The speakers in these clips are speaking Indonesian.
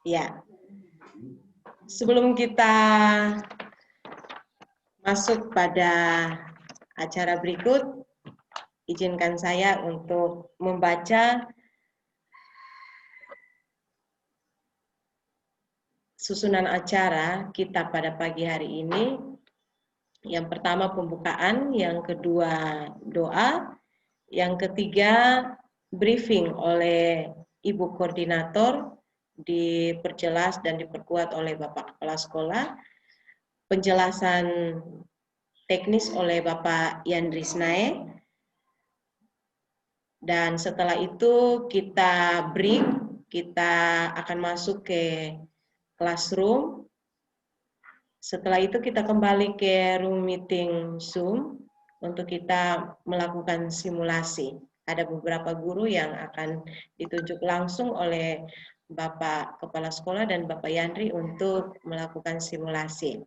Ya, sebelum kita masuk pada acara berikut, izinkan saya untuk membaca susunan acara kita pada pagi hari ini. Yang pertama pembukaan, yang kedua doa, yang ketiga briefing oleh Ibu Koordinator, diperjelas dan diperkuat oleh Bapak Kepala Sekolah, penjelasan teknis oleh Bapak Yandris Nae, dan setelah itu kita break, kita akan masuk ke classroom. Setelah itu kita kembali ke room meeting Zoom untuk kita melakukan simulasi. Ada beberapa guru yang akan ditunjuk langsung oleh Bapak Kepala Sekolah dan Bapak Yandri untuk melakukan simulasi.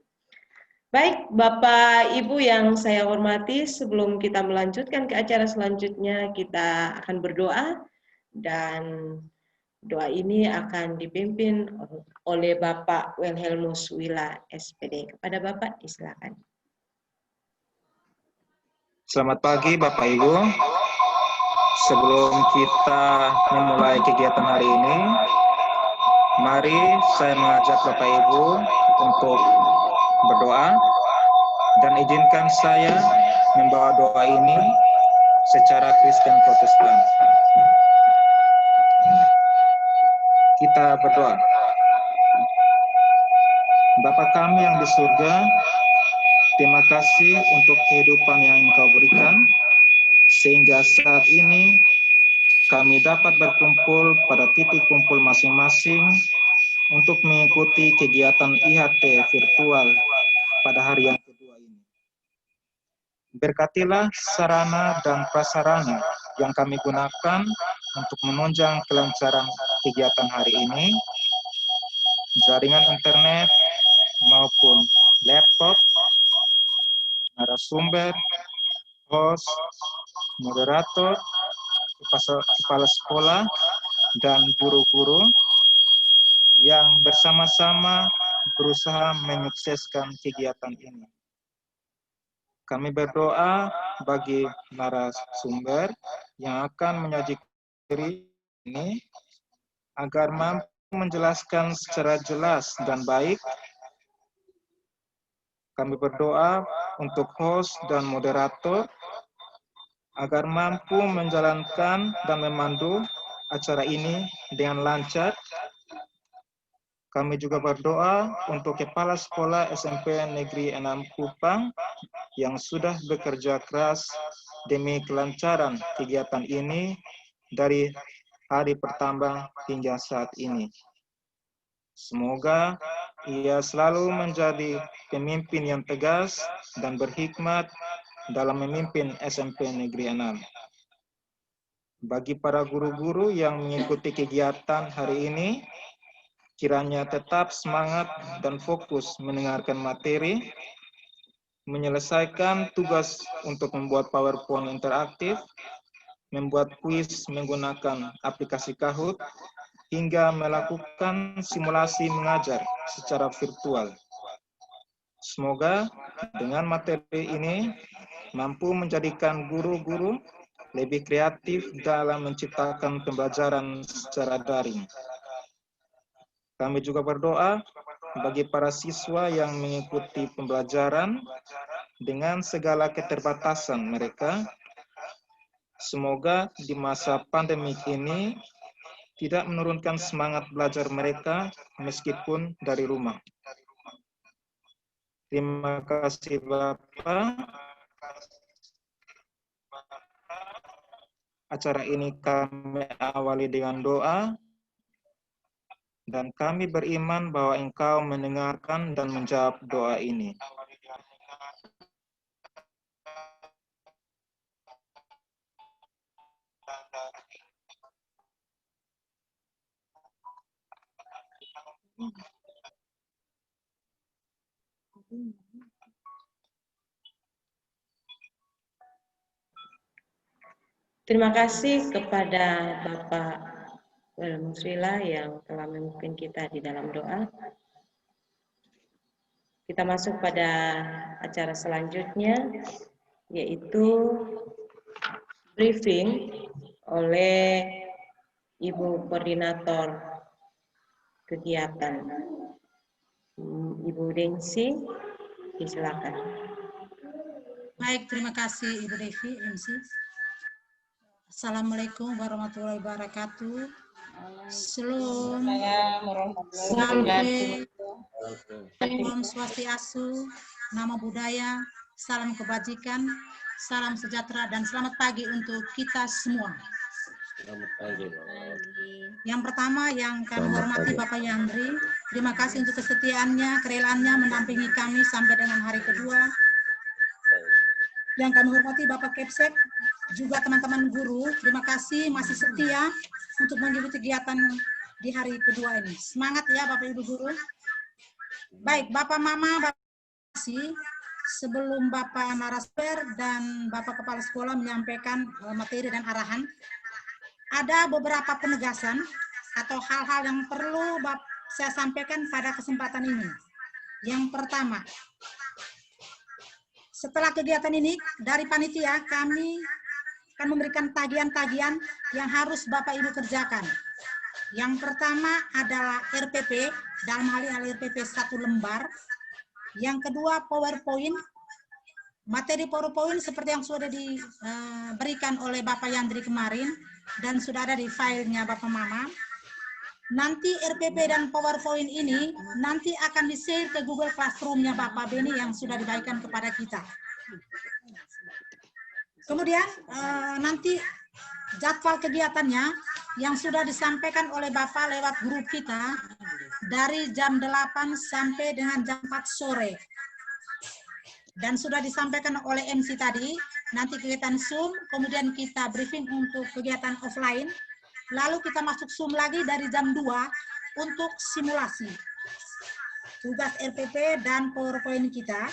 Baik, Bapak Ibu yang saya hormati, sebelum kita melanjutkan ke acara selanjutnya, kita akan berdoa dan doa ini akan dipimpin oleh Bapak Wilhelmus Wila, SPD. Kepada Bapak, silakan. Selamat pagi Bapak Ibu. Sebelum kita memulai kegiatan hari ini, mari saya mengajak Bapak Ibu untuk berdoa dan izinkan saya membawa doa ini secara Kristen Protestan. Kita berdoa. Bapa kami yang di surga, terima kasih untuk kehidupan yang Engkau berikan, sehingga saat ini kami dapat berkumpul pada titik kumpul masing-masing untuk mengikuti kegiatan IHT virtual pada hari yang kedua ini. Berkatilah sarana dan prasarana yang kami gunakan untuk menunjang kelancaran kegiatan hari ini, jaringan internet maupun laptop, narasumber, host, moderator, kepala sekolah, dan guru-guru yang bersama-sama berusaha menyukseskan kegiatan ini. Kami berdoa bagi narasumber yang akan menyajikan ini agar mampu menjelaskan secara jelas dan baik. Kami berdoa untuk host dan moderator agar mampu menjalankan dan memandu acara ini dengan lancar. Kami juga berdoa untuk Kepala Sekolah SMP Negeri 6 Kupang yang sudah bekerja keras demi kelancaran kegiatan ini dari hari pertama hingga saat ini. Semoga ia selalu menjadi pemimpin yang tegas dan berhikmat dalam memimpin SMP Negeri 6. Bagi para guru-guru yang mengikuti kegiatan hari ini, kiranya tetap semangat dan fokus mendengarkan materi, menyelesaikan tugas untuk membuat PowerPoint interaktif, membuat kuis menggunakan aplikasi Kahoot, hingga melakukan simulasi mengajar secara virtual. Semoga dengan materi ini mampu menjadikan guru-guru lebih kreatif dalam menciptakan pembelajaran secara daring. Kami juga berdoa bagi para siswa yang mengikuti pembelajaran dengan segala keterbatasan mereka. Semoga di masa pandemik ini tidak menurunkan semangat belajar mereka meskipun dari rumah. Terima kasih Bapak. Acara ini kami awali dengan doa. Dan kami beriman bahwa Engkau mendengarkan dan menjawab doa ini. Terima kasih kepada Bapak Musrila yang telah memimpin kita di dalam doa. Kita masuk pada acara selanjutnya, yaitu briefing oleh Ibu Koordinator Kegiatan. Ibu Dengsi, silakan. Baik, terima kasih Ibu Devi, MC. Assalamualaikum warahmatullahi wabarakatuh. Shalom, Salve, Om Swastiastu, Namo Buddhaya, salam kebajikan, salam sejahtera, dan selamat pagi untuk kita semua. Selamat pagi. Yang pertama yang kami hormati Bapak Yandri, terima kasih untuk kesetiaannya, kerelaannya mendampingi kami sampai dengan hari kedua. Yang kami hormati Bapak Kepsek, juga teman-teman guru, terima kasih masih setia untuk mengikuti kegiatan di hari kedua ini. Semangat ya Bapak Ibu guru. Baik, Bapak Mama, Bapak kasih. Sebelum Bapak narasumber dan Bapak Kepala Sekolah menyampaikan materi dan arahan, ada beberapa penegasan atau hal-hal yang perlu saya sampaikan pada kesempatan ini. Yang pertama, setelah kegiatan ini, dari panitia kami akan memberikan tagihan-tagihan yang harus Bapak Ibu kerjakan. Yang pertama adalah RPP, dalam hal ini RPP 1 lembar. Yang kedua PowerPoint, materi PowerPoint seperti yang sudah diberikan oleh Bapak Yandri kemarin dan sudah ada di filenya Bapak Mama. Nanti RPP dan PowerPoint ini nanti akan di-share ke Google Classroom-nya Bapak Beni yang sudah dibagikan kepada kita. Kemudian nanti jadwal kegiatannya yang sudah disampaikan oleh Bapak lewat grup kita dari jam 8 sampai dengan jam 4 sore. Dan sudah disampaikan oleh MC tadi, nanti kegiatan Zoom, kemudian kita briefing untuk kegiatan offline. Lalu kita masuk Zoom lagi dari jam 2 untuk simulasi. Tugas RPP dan PowerPoint kita.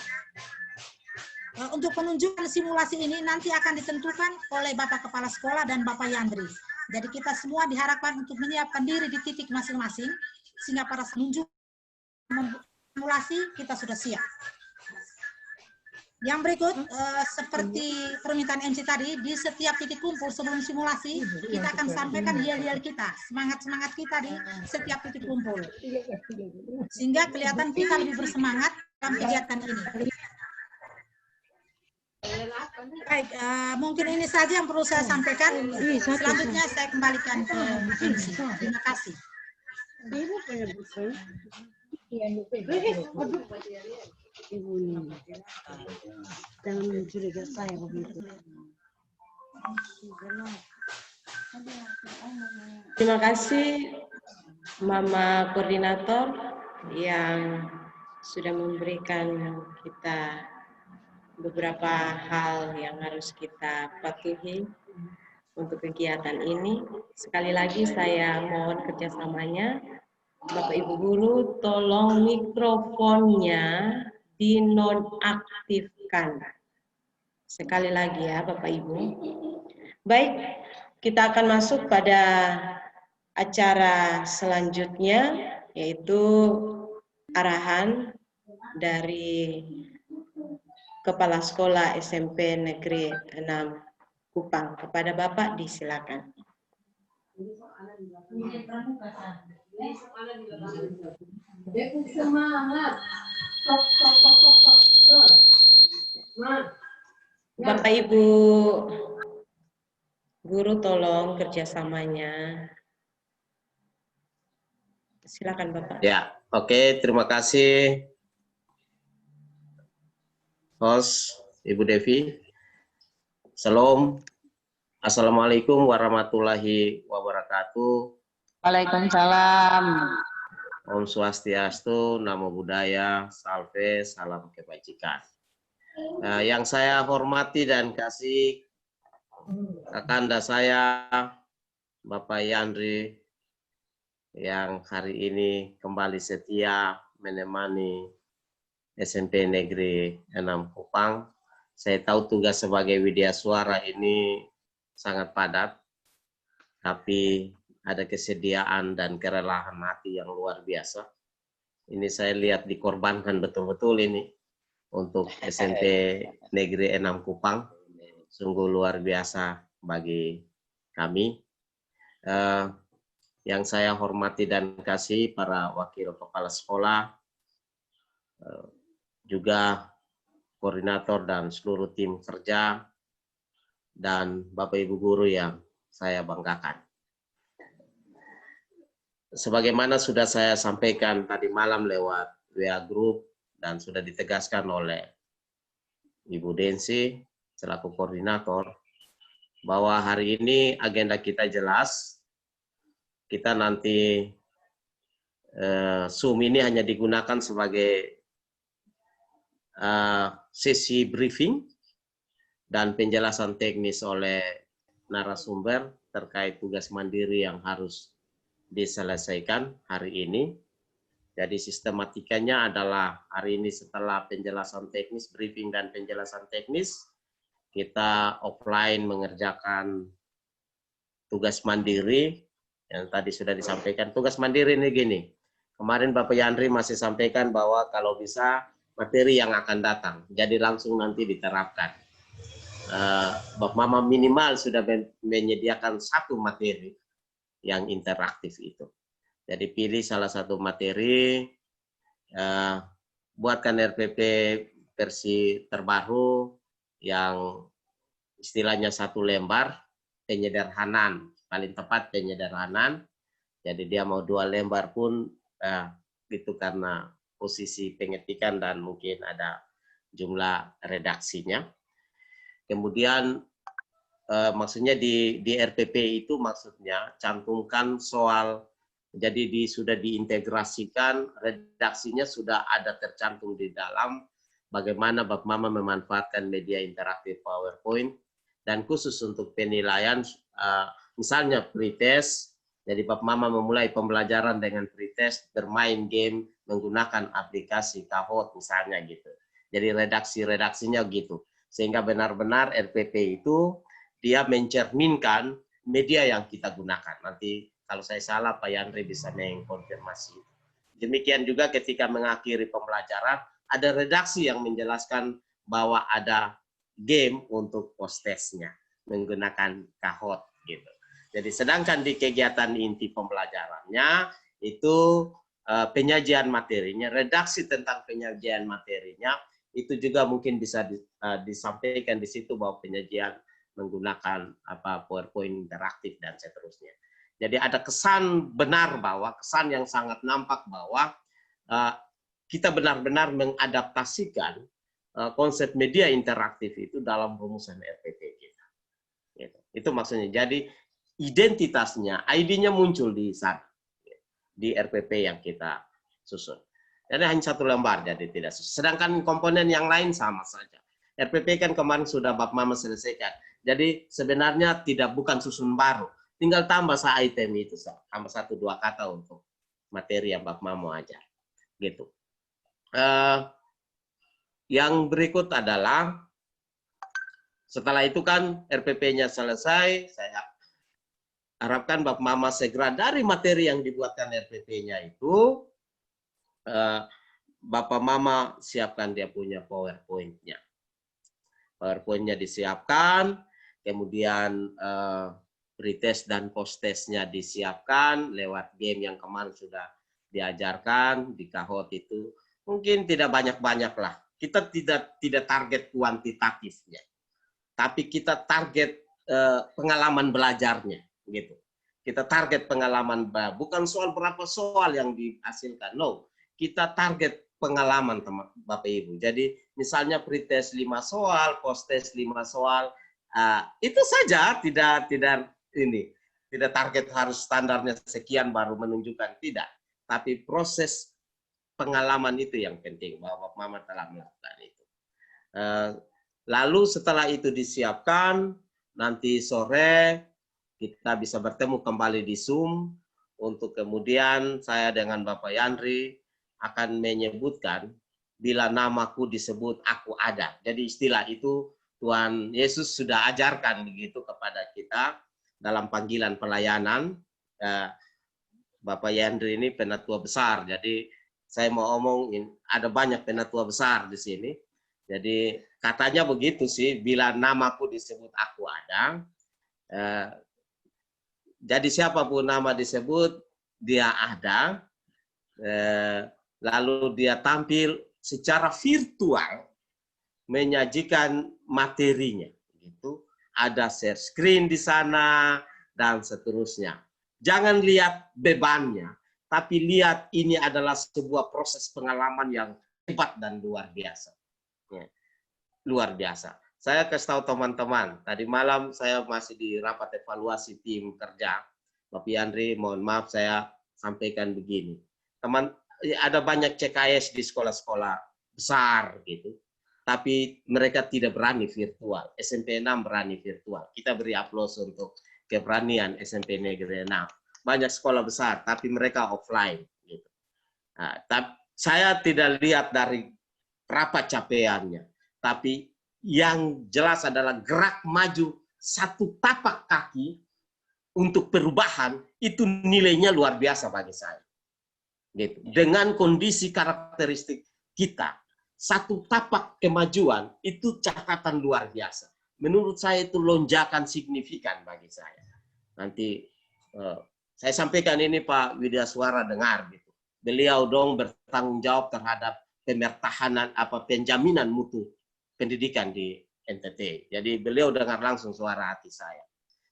Untuk penunjukan simulasi ini nanti akan ditentukan oleh Bapak Kepala Sekolah dan Bapak Yandri. Jadi kita semua diharapkan untuk menyiapkan diri di titik masing-masing, sehingga pada penunjuk simulasi kita sudah siap. Yang berikut, seperti permintaan MC tadi, di setiap titik kumpul sebelum simulasi, kita akan sampaikan yel-yel kita, semangat-semangat kita di setiap titik kumpul. Sehingga kelihatan kita lebih bersemangat dalam kegiatan ini. Baik, mungkin ini saja yang perlu saya sampaikan. Selanjutnya saya kembalikan ke MC. Terima kasih. Jangan mencuriga saya begitu. Terima kasih Mama Koordinator yang sudah memberikan kita beberapa hal yang harus kita patuhi untuk kegiatan ini. Sekali lagi saya mohon kerjasamanya. Bapak Ibu Guru, tolong mikrofonnya dinonaktifkan. Sekali lagi ya Bapak Ibu. Baik, kita akan masuk pada acara selanjutnya, yaitu arahan dari Kepala Sekolah SMP Negeri 6 Kupang. Kepada Bapak disilakan. Bapak Ibu Guru tolong kerjasamanya. Silakan Bapak. Ya, oke, terima kasih host Ibu Devi. Salam. Assalamualaikum warahmatullahi wabarakatuh. Waalaikumsalam. Om Swastiastu, Namo Buddhaya, Salve, salam kebajikan. Yang saya hormati dan kasih kakanda saya, Bapak Yandri, yang hari ini kembali setia menemani SMP Negeri 6 Kupang. Saya tahu tugas sebagai widya suara ini sangat padat, tapi ada kesediaan dan kerelaan hati yang luar biasa. Ini saya lihat dikorbankan betul-betul ini untuk SMP Negeri 6 Kupang. Sungguh luar biasa bagi kami. Yang saya hormati dan kasih para wakil kepala sekolah, juga koordinator dan seluruh tim kerja, dan Bapak Ibu guru yang saya banggakan. Sebagaimana sudah saya sampaikan tadi malam lewat WA Group dan sudah ditegaskan oleh Ibu Densi selaku koordinator, bahwa hari ini agenda kita jelas. Kita nanti Zoom ini hanya digunakan sebagai sesi briefing dan penjelasan teknis oleh narasumber terkait tugas mandiri yang harus diselesaikan hari ini. Jadi sistematikanya adalah hari ini setelah penjelasan teknis, briefing dan penjelasan teknis, kita offline mengerjakan tugas mandiri yang tadi sudah disampaikan. Tugas mandiri ini gini, kemarin Bapak Yandri masih sampaikan bahwa kalau bisa materi yang akan datang, jadi langsung nanti diterapkan. Bapak Mama minimal sudah menyediakan satu materi yang interaktif itu. Jadi pilih salah satu materi, buatkan RPP versi terbaru yang istilahnya satu lembar, penyederhanaan, paling tepat penyederhanaan. Jadi dia mau 2 lembar pun itu karena posisi pengetikan dan mungkin ada jumlah redaksinya. Kemudian maksudnya di RPP itu maksudnya cantumkan soal, jadi sudah diintegrasikan, redaksinya sudah ada tercantum di dalam bagaimana Bapak Mama memanfaatkan media interaktif PowerPoint, dan khusus untuk penilaian misalnya pretest, jadi Bapak Mama memulai pembelajaran dengan pretest, bermain game menggunakan aplikasi Kahoot misalnya gitu. Jadi redaksinya gitu. Sehingga benar-benar RPP itu dia mencerminkan media yang kita gunakan. Nanti kalau saya salah Pak Yandri bisa mengkonfirmasi. Demikian juga ketika mengakhiri pembelajaran, ada redaksi yang menjelaskan bahwa ada game untuk post-testnya menggunakan Kahoot gitu. Jadi sedangkan di kegiatan inti pembelajarannya itu penyajian materinya, redaksi tentang penyajian materinya, itu juga mungkin bisa disampaikan di situ bahwa penyajian menggunakan PowerPoint interaktif dan seterusnya. Jadi ada kesan benar bahwa, kesan yang sangat nampak bahwa kita benar-benar mengadaptasikan konsep media interaktif itu dalam rumusan RPP kita. Gitu. Itu maksudnya. Jadi identitasnya, ID-nya muncul di sana, di RPP yang kita susun. Jadi hanya satu lembar, jadi tidak. Sedangkan komponen yang lain sama saja. RPP kan kemarin sudah Bapak Mama selesaikan. Jadi sebenarnya bukan susun baru. Tinggal tambah item itu, tambah 1-2 kata untuk materi yang Bapak Mama mau ajar. Gitu. Yang berikut adalah, setelah itu kan RPP-nya selesai, saya harapkan Bapak Mama segera dari materi yang dibuatkan RPP-nya itu, Bapak Mama siapkan dia punya PowerPoint-nya. PowerPoint-nya disiapkan, kemudian pretest dan post-testnya disiapkan lewat game yang kemarin sudah diajarkan di Kahoot itu. Mungkin tidak banyak-banyak lah. Kita tidak target kuantitatifnya, tapi kita target pengalaman belajarnya, gitu. Kita target pengalaman, bukan soal berapa soal yang dihasilkan, no. Kita target pengalaman teman Bapak Ibu. Jadi misalnya pretest 5 soal, post-test 5 soal, itu saja, tidak target harus standarnya sekian baru menunjukkan, tidak. Tapi proses pengalaman itu yang penting, bahwa Bapak Mama telah melakukan itu. Lalu setelah itu disiapkan, nanti sore kita bisa bertemu kembali di Zoom, untuk kemudian saya dengan Bapak Yandri akan menyebutkan, bila namaku disebut aku ada. Jadi istilah itu Tuhan Yesus sudah ajarkan begitu kepada kita dalam panggilan pelayanan. Bapak Yandri ini penatua besar, jadi saya mau omongin ada banyak penatua besar di sini. Jadi katanya begitu sih, bila namaku disebut aku ada. Jadi siapapun nama disebut dia ada. Lalu dia tampil secara virtual menyajikan materinya. Gitu. Ada share screen di sana dan seterusnya. Jangan lihat bebannya, tapi lihat ini adalah sebuah proses pengalaman yang hebat dan luar biasa. Ya, luar biasa. Saya kasih tahu teman-teman, tadi malam saya masih di rapat evaluasi tim kerja. Bapak Yandri, mohon maaf saya sampaikan begini. Ada banyak CKS di sekolah-sekolah besar gitu, tapi mereka tidak berani virtual. SMP 6 berani virtual. Kita beri aplaus untuk keberanian SMP Negeri 6. Banyak sekolah besar, tapi mereka offline. Gitu. Nah, saya tidak lihat dari berapa capaiannya, tapi yang jelas adalah gerak maju satu tapak kaki untuk perubahan, itu nilainya luar biasa bagi saya. Gitu. Dengan kondisi karakteristik kita, satu tapak kemajuan itu catatan luar biasa. Menurut saya itu lonjakan signifikan bagi saya. Nanti saya sampaikan ini Pak Widya Suara dengar gitu. Beliau dong bertanggung jawab terhadap pemertahanan penjaminan mutu pendidikan di NTT. Jadi beliau dengar langsung suara hati saya.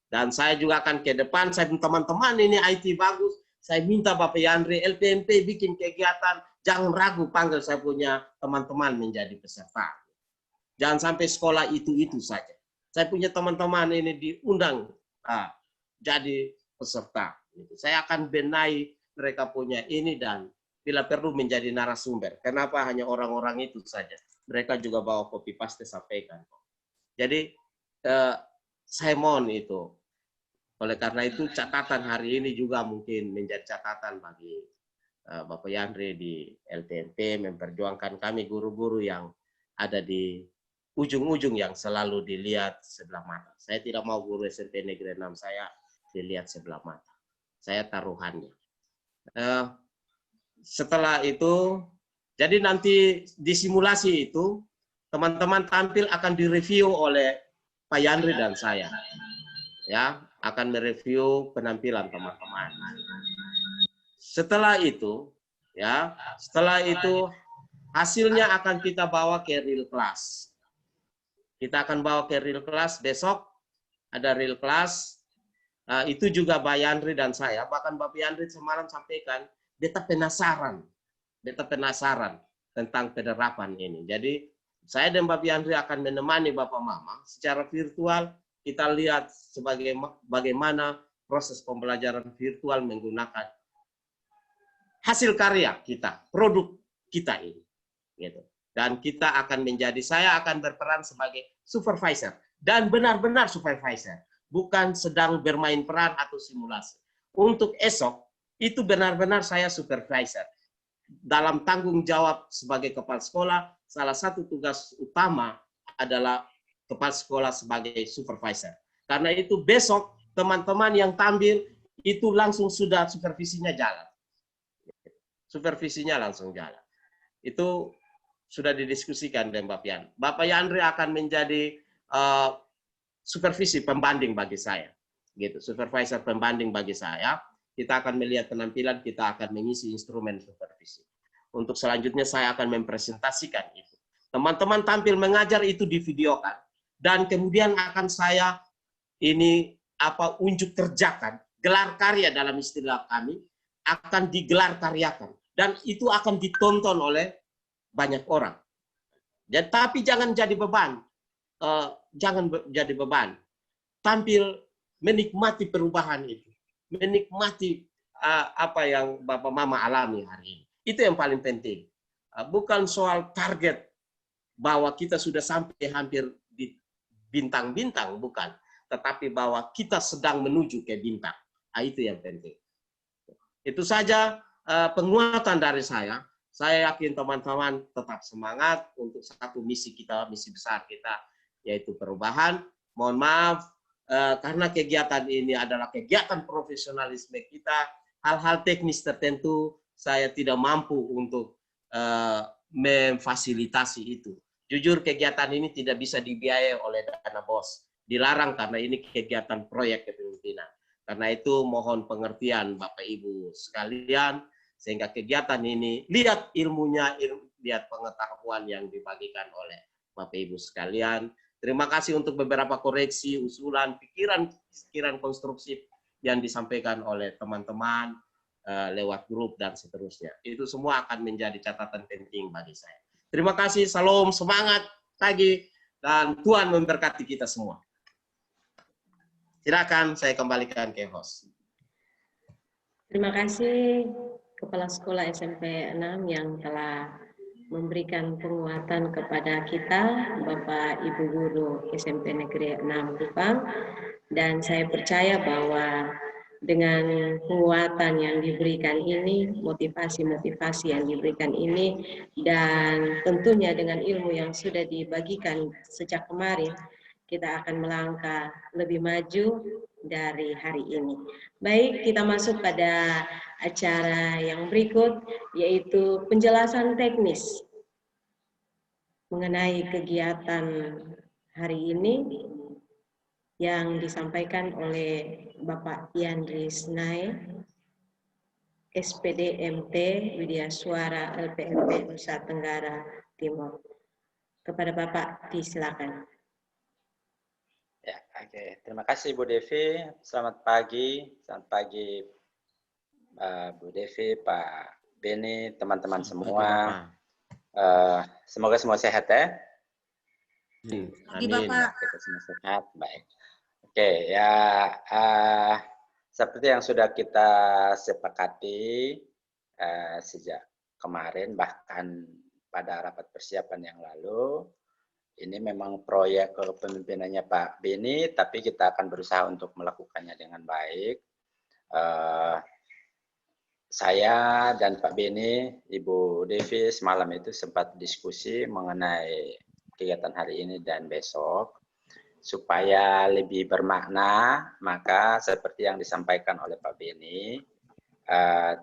Dan saya juga akan ke depan, saya teman-teman ini IT bagus, saya minta Bapak Yandri, LPMP bikin kegiatan, jangan ragu panggil saya punya teman-teman menjadi peserta. Jangan sampai sekolah itu-itu saja. Saya punya teman-teman ini diundang jadi peserta. Saya akan benahi mereka punya ini dan bila perlu menjadi narasumber. Kenapa hanya orang-orang itu saja? Mereka juga bawa copy paste sampaikan. Jadi saya mohon itu. Oleh karena itu catatan hari ini juga mungkin menjadi catatan bagi Bapak Yandri di LPMP memperjuangkan kami guru-guru yang ada di ujung-ujung yang selalu dilihat sebelah mata. Saya tidak mau guru SMP Negeri 6 saya dilihat sebelah mata. Saya taruhannya. Setelah itu, jadi nanti di simulasi itu teman-teman tampil akan direview oleh Pak Yandri dan saya. Ya, akan mereview penampilan teman-teman. Setelah itu, hasilnya akan kita bawa ke real class. Kita akan bawa ke real class besok. Ada real class. Itu juga Pak Yandri dan saya. Bahkan Bapak Yandri semalam sampaikan, beta penasaran tentang penerapan ini. Jadi saya dan Bapak Yandri akan menemani Bapak Mama secara virtual. Kita lihat bagaimana proses pembelajaran virtual menggunakan hasil karya kita, produk kita ini. Gitu. Dan kita akan saya akan berperan sebagai supervisor. Dan benar-benar supervisor. Bukan sedang bermain peran atau simulasi. Untuk esok, itu benar-benar saya supervisor. Dalam tanggung jawab sebagai kepala sekolah, salah satu tugas utama adalah kepala sekolah sebagai supervisor. Karena itu besok teman-teman yang tampil itu langsung sudah supervisinya jalan. Supervisinya langsung jalan. Itu sudah didiskusikan dengan Bapak Yan. Bapak Yandri akan menjadi supervisi pembanding bagi saya. Gitu, supervisor pembanding bagi saya. Kita akan melihat penampilan, kita akan mengisi instrumen supervisi. Untuk selanjutnya saya akan mempresentasikan itu. Teman-teman tampil mengajar itu divideokan. Dan kemudian akan saya unjuk kerjakan, gelar karya dalam istilah kami, akan digelar karyakan. Dan itu akan ditonton oleh banyak orang. Tapi jangan jadi beban. Tampil menikmati perubahan itu. Menikmati apa yang Bapak Mama alami hari ini. Itu yang paling penting. Bukan soal target bahwa kita sudah sampai hampir di bintang-bintang, bukan. Tetapi bahwa kita sedang menuju ke bintang. Itu yang penting. Itu saja penguatan dari saya. Saya yakin teman-teman tetap semangat untuk satu misi kita, misi besar kita, yaitu perubahan. Mohon maaf, karena kegiatan ini adalah kegiatan profesionalisme kita, hal-hal teknis tertentu saya tidak mampu untuk memfasilitasi itu. Jujur kegiatan ini tidak bisa dibiayai oleh dana BOS. Dilarang karena ini kegiatan proyek kepemimpinan. Karena itu mohon pengertian Bapak Ibu sekalian, sehingga kegiatan ini lihat ilmunya, lihat pengetahuan yang dibagikan oleh Bapak Ibu sekalian. Terima kasih untuk beberapa koreksi, usulan, pikiran konstruksi yang disampaikan oleh teman-teman lewat grup dan seterusnya. Itu semua akan menjadi catatan penting bagi saya. Terima kasih, salam, semangat pagi, dan Tuhan memberkati kita semua. Silakan saya kembalikan ke host. Terima kasih Kepala Sekolah SMP 6 yang telah memberikan penguatan kepada kita, Bapak Ibu Guru SMP Negeri 6 Kupang, dan saya percaya bahwa dengan penguatan yang diberikan ini, motivasi-motivasi yang diberikan ini, dan tentunya dengan ilmu yang sudah dibagikan sejak kemarin, kita akan melangkah lebih maju dari hari ini. Baik, kita masuk pada acara yang berikut, yaitu penjelasan teknis mengenai kegiatan hari ini yang disampaikan oleh Bapak Yandris Nae, SPD MT Widya Suara LPMP Nusa Tenggara Timur. Kepada Bapak, disilakan. Ya, oke. Terima kasih Bu Devi. Selamat pagi Bu Devi, Pak Beni, teman-teman semua. Semoga semua sehat ya. Di Bapak. Kita semua sehat, baik. Oke, ya seperti yang sudah kita sepakati sejak kemarin, bahkan pada rapat persiapan yang lalu, ini memang proyek kepemimpinannya Pak Beni, tapi kita akan berusaha untuk melakukannya dengan baik. Saya dan Pak Beni, Ibu Devi semalam itu sempat diskusi mengenai kegiatan hari ini dan besok. Supaya lebih bermakna, maka seperti yang disampaikan oleh Pak Beni,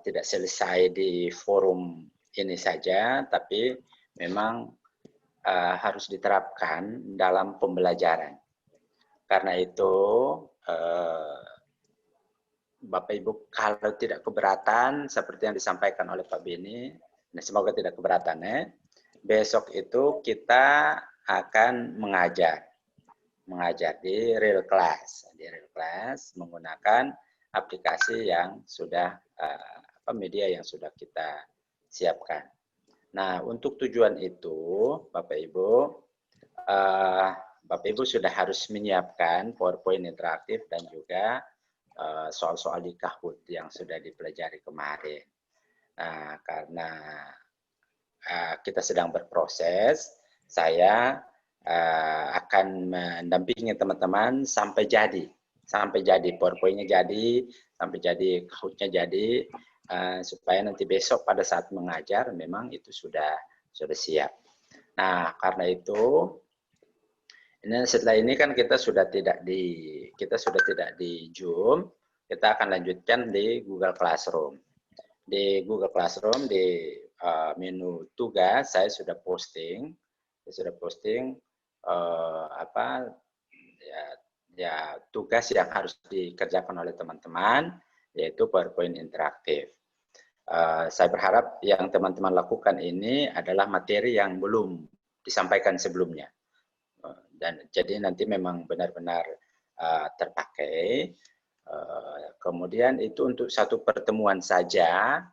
tidak selesai di forum ini saja, tapi memang harus diterapkan dalam pembelajaran. Karena itu, Bapak Ibu kalau tidak keberatan seperti yang disampaikan oleh Pak Beni, semoga tidak keberatan ya. Besok itu kita akan mengajar di real class, menggunakan aplikasi yang sudah media yang sudah kita siapkan. Nah, untuk tujuan itu, Bapak Ibu sudah harus menyiapkan PowerPoint interaktif dan juga soal-soal di Kahoot yang sudah dipelajari kemarin. Nah, karena kita sedang berproses, saya akan mendampingi teman-teman sampai jadi PowerPoint-nya jadi, sampai jadi Kahoot-nya jadi, supaya nanti besok pada saat mengajar memang itu sudah siap. Nah, karena itu setelah ini kan kita sudah tidak di Zoom, kita akan lanjutkan di Google Classroom. Di Google Classroom di menu tugas saya sudah posting tugas yang harus dikerjakan oleh teman-teman, yaitu PowerPoint interaktif. Saya berharap yang teman-teman lakukan ini adalah materi yang belum disampaikan sebelumnya. Dan jadi nanti memang benar-benar terpakai. Kemudian itu untuk satu pertemuan saja.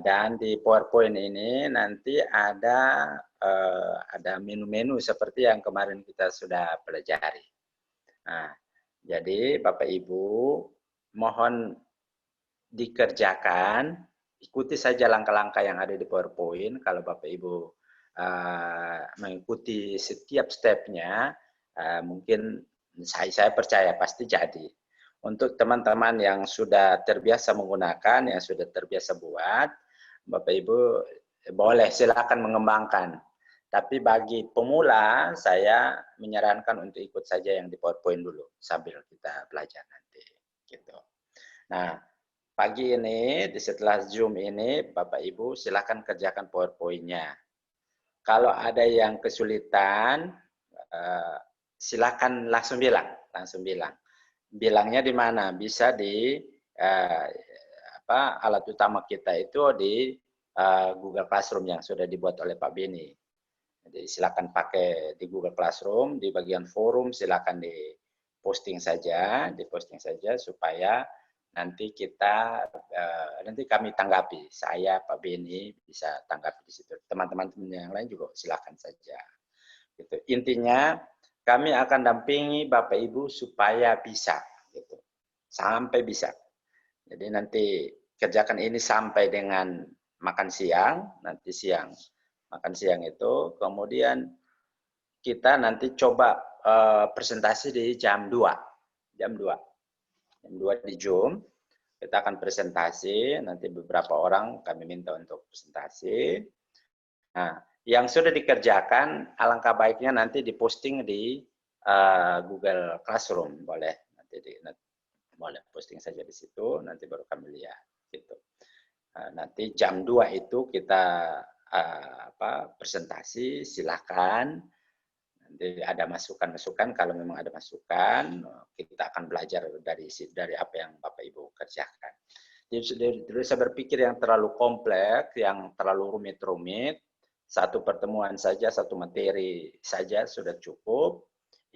Dan di PowerPoint ini nanti ada menu-menu seperti yang kemarin kita sudah pelajari. Nah, jadi Bapak Ibu mohon dikerjakan, ikuti saja langkah-langkah yang ada di PowerPoint. Kalau Bapak Ibu mengikuti setiap stepnya, mungkin saya percaya pasti jadi. Untuk teman-teman yang sudah terbiasa menggunakan, yang sudah terbiasa buat, Bapak Ibu boleh silakan mengembangkan. Tapi bagi pemula, saya menyarankan untuk ikut saja yang di PowerPoint dulu sambil kita belajar nanti. Gitu. Nah, pagi ini, setelah Zoom ini, Bapak Ibu silakan kerjakan PowerPoint-nya. Kalau ada yang kesulitan, silakan langsung bilang. Bilangnya di mana? Bisa di alat utama kita itu di Google Classroom yang sudah dibuat oleh Pak Beni. Jadi silakan pakai di Google Classroom, di bagian forum silakan diposting saja supaya nanti nanti kami tanggapi. Saya, Pak Beni bisa tanggapi di situ. Teman-teman yang lain juga silakan saja. Gitu. Intinya kami akan dampingi Bapak Ibu supaya bisa, gitu. Sampai bisa. Jadi nanti kerjakan ini sampai dengan makan siang, nanti siang. Makan siang itu, kemudian kita nanti coba presentasi di jam 2. Jam 2 di Zoom, kita akan presentasi, nanti beberapa orang kami minta untuk presentasi. Nah, yang sudah dikerjakan, alangkah baiknya nanti diposting di Google Classroom, boleh. Boleh posting saja di situ, nanti baru kami lihat. Gitu. Nanti jam 2 itu kita presentasi, silakan. Nanti ada masukan-masukan, kalau memang ada masukan, kita akan belajar dari apa yang Bapak Ibu kerjakan. Jadi tidak usah berpikir yang terlalu kompleks, yang terlalu rumit-rumit. Satu pertemuan saja, satu materi saja sudah cukup.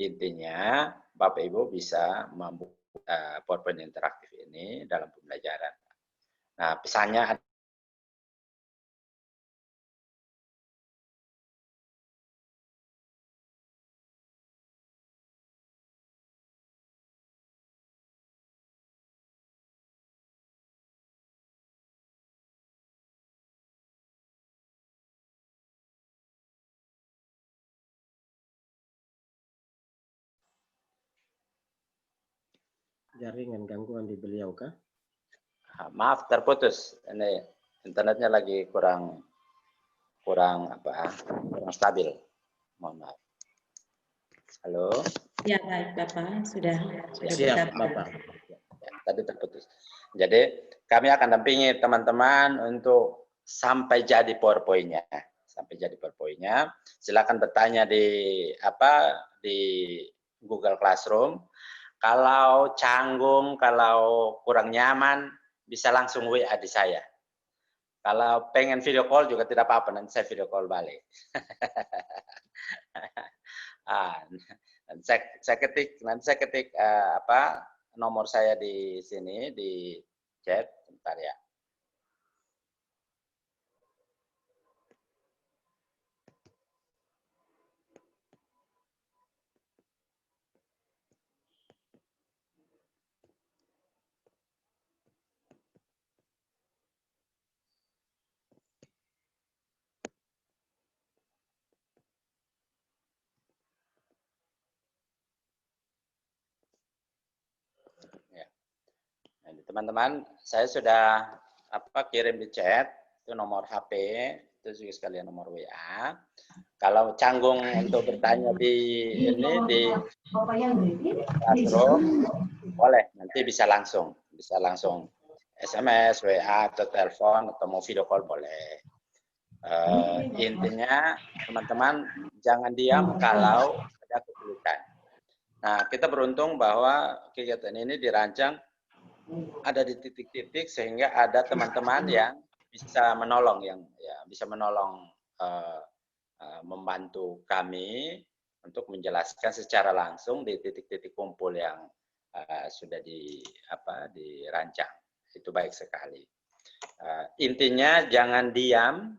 Intinya Bapak Ibu bisa membuat PowerPoint interaktif ini dalam pembelajaran. Nah, pesannya Jaringan gangguan di beliau kah? maaf terputus. Ini internetnya lagi kurang stabil. Mohon maaf. Halo. Ya, baik Bapak, sudah Siap, bisa. Bapak. Ya, tadi terputus. Jadi kami akan dampingi teman-teman untuk sampai jadi PowerPoint-nya. Silakan bertanya di Google Classroom. Kalau canggung, kalau kurang nyaman, bisa langsung WA di saya. Kalau pengen video call juga tidak apa-apa, nanti saya video call balik. Nanti saya ketik nomor saya di sini di chat, bentar ya. Teman-teman, saya sudah kirim di chat, itu nomor HP, itu juga sekalian nomor WA. Kalau canggung untuk bertanya di Classroom, boleh, nanti bisa langsung SMS, WA, atau telepon, atau mau video call boleh. Intinya, teman-teman, jangan diam kalau ada kesulitan. Nah, kita beruntung bahwa kegiatan ini dirancang ada di titik-titik sehingga ada teman-teman yang bisa menolong, membantu kami untuk menjelaskan secara langsung di titik-titik kumpul yang sudah dirancang. Itu baik sekali. Intinya jangan diam,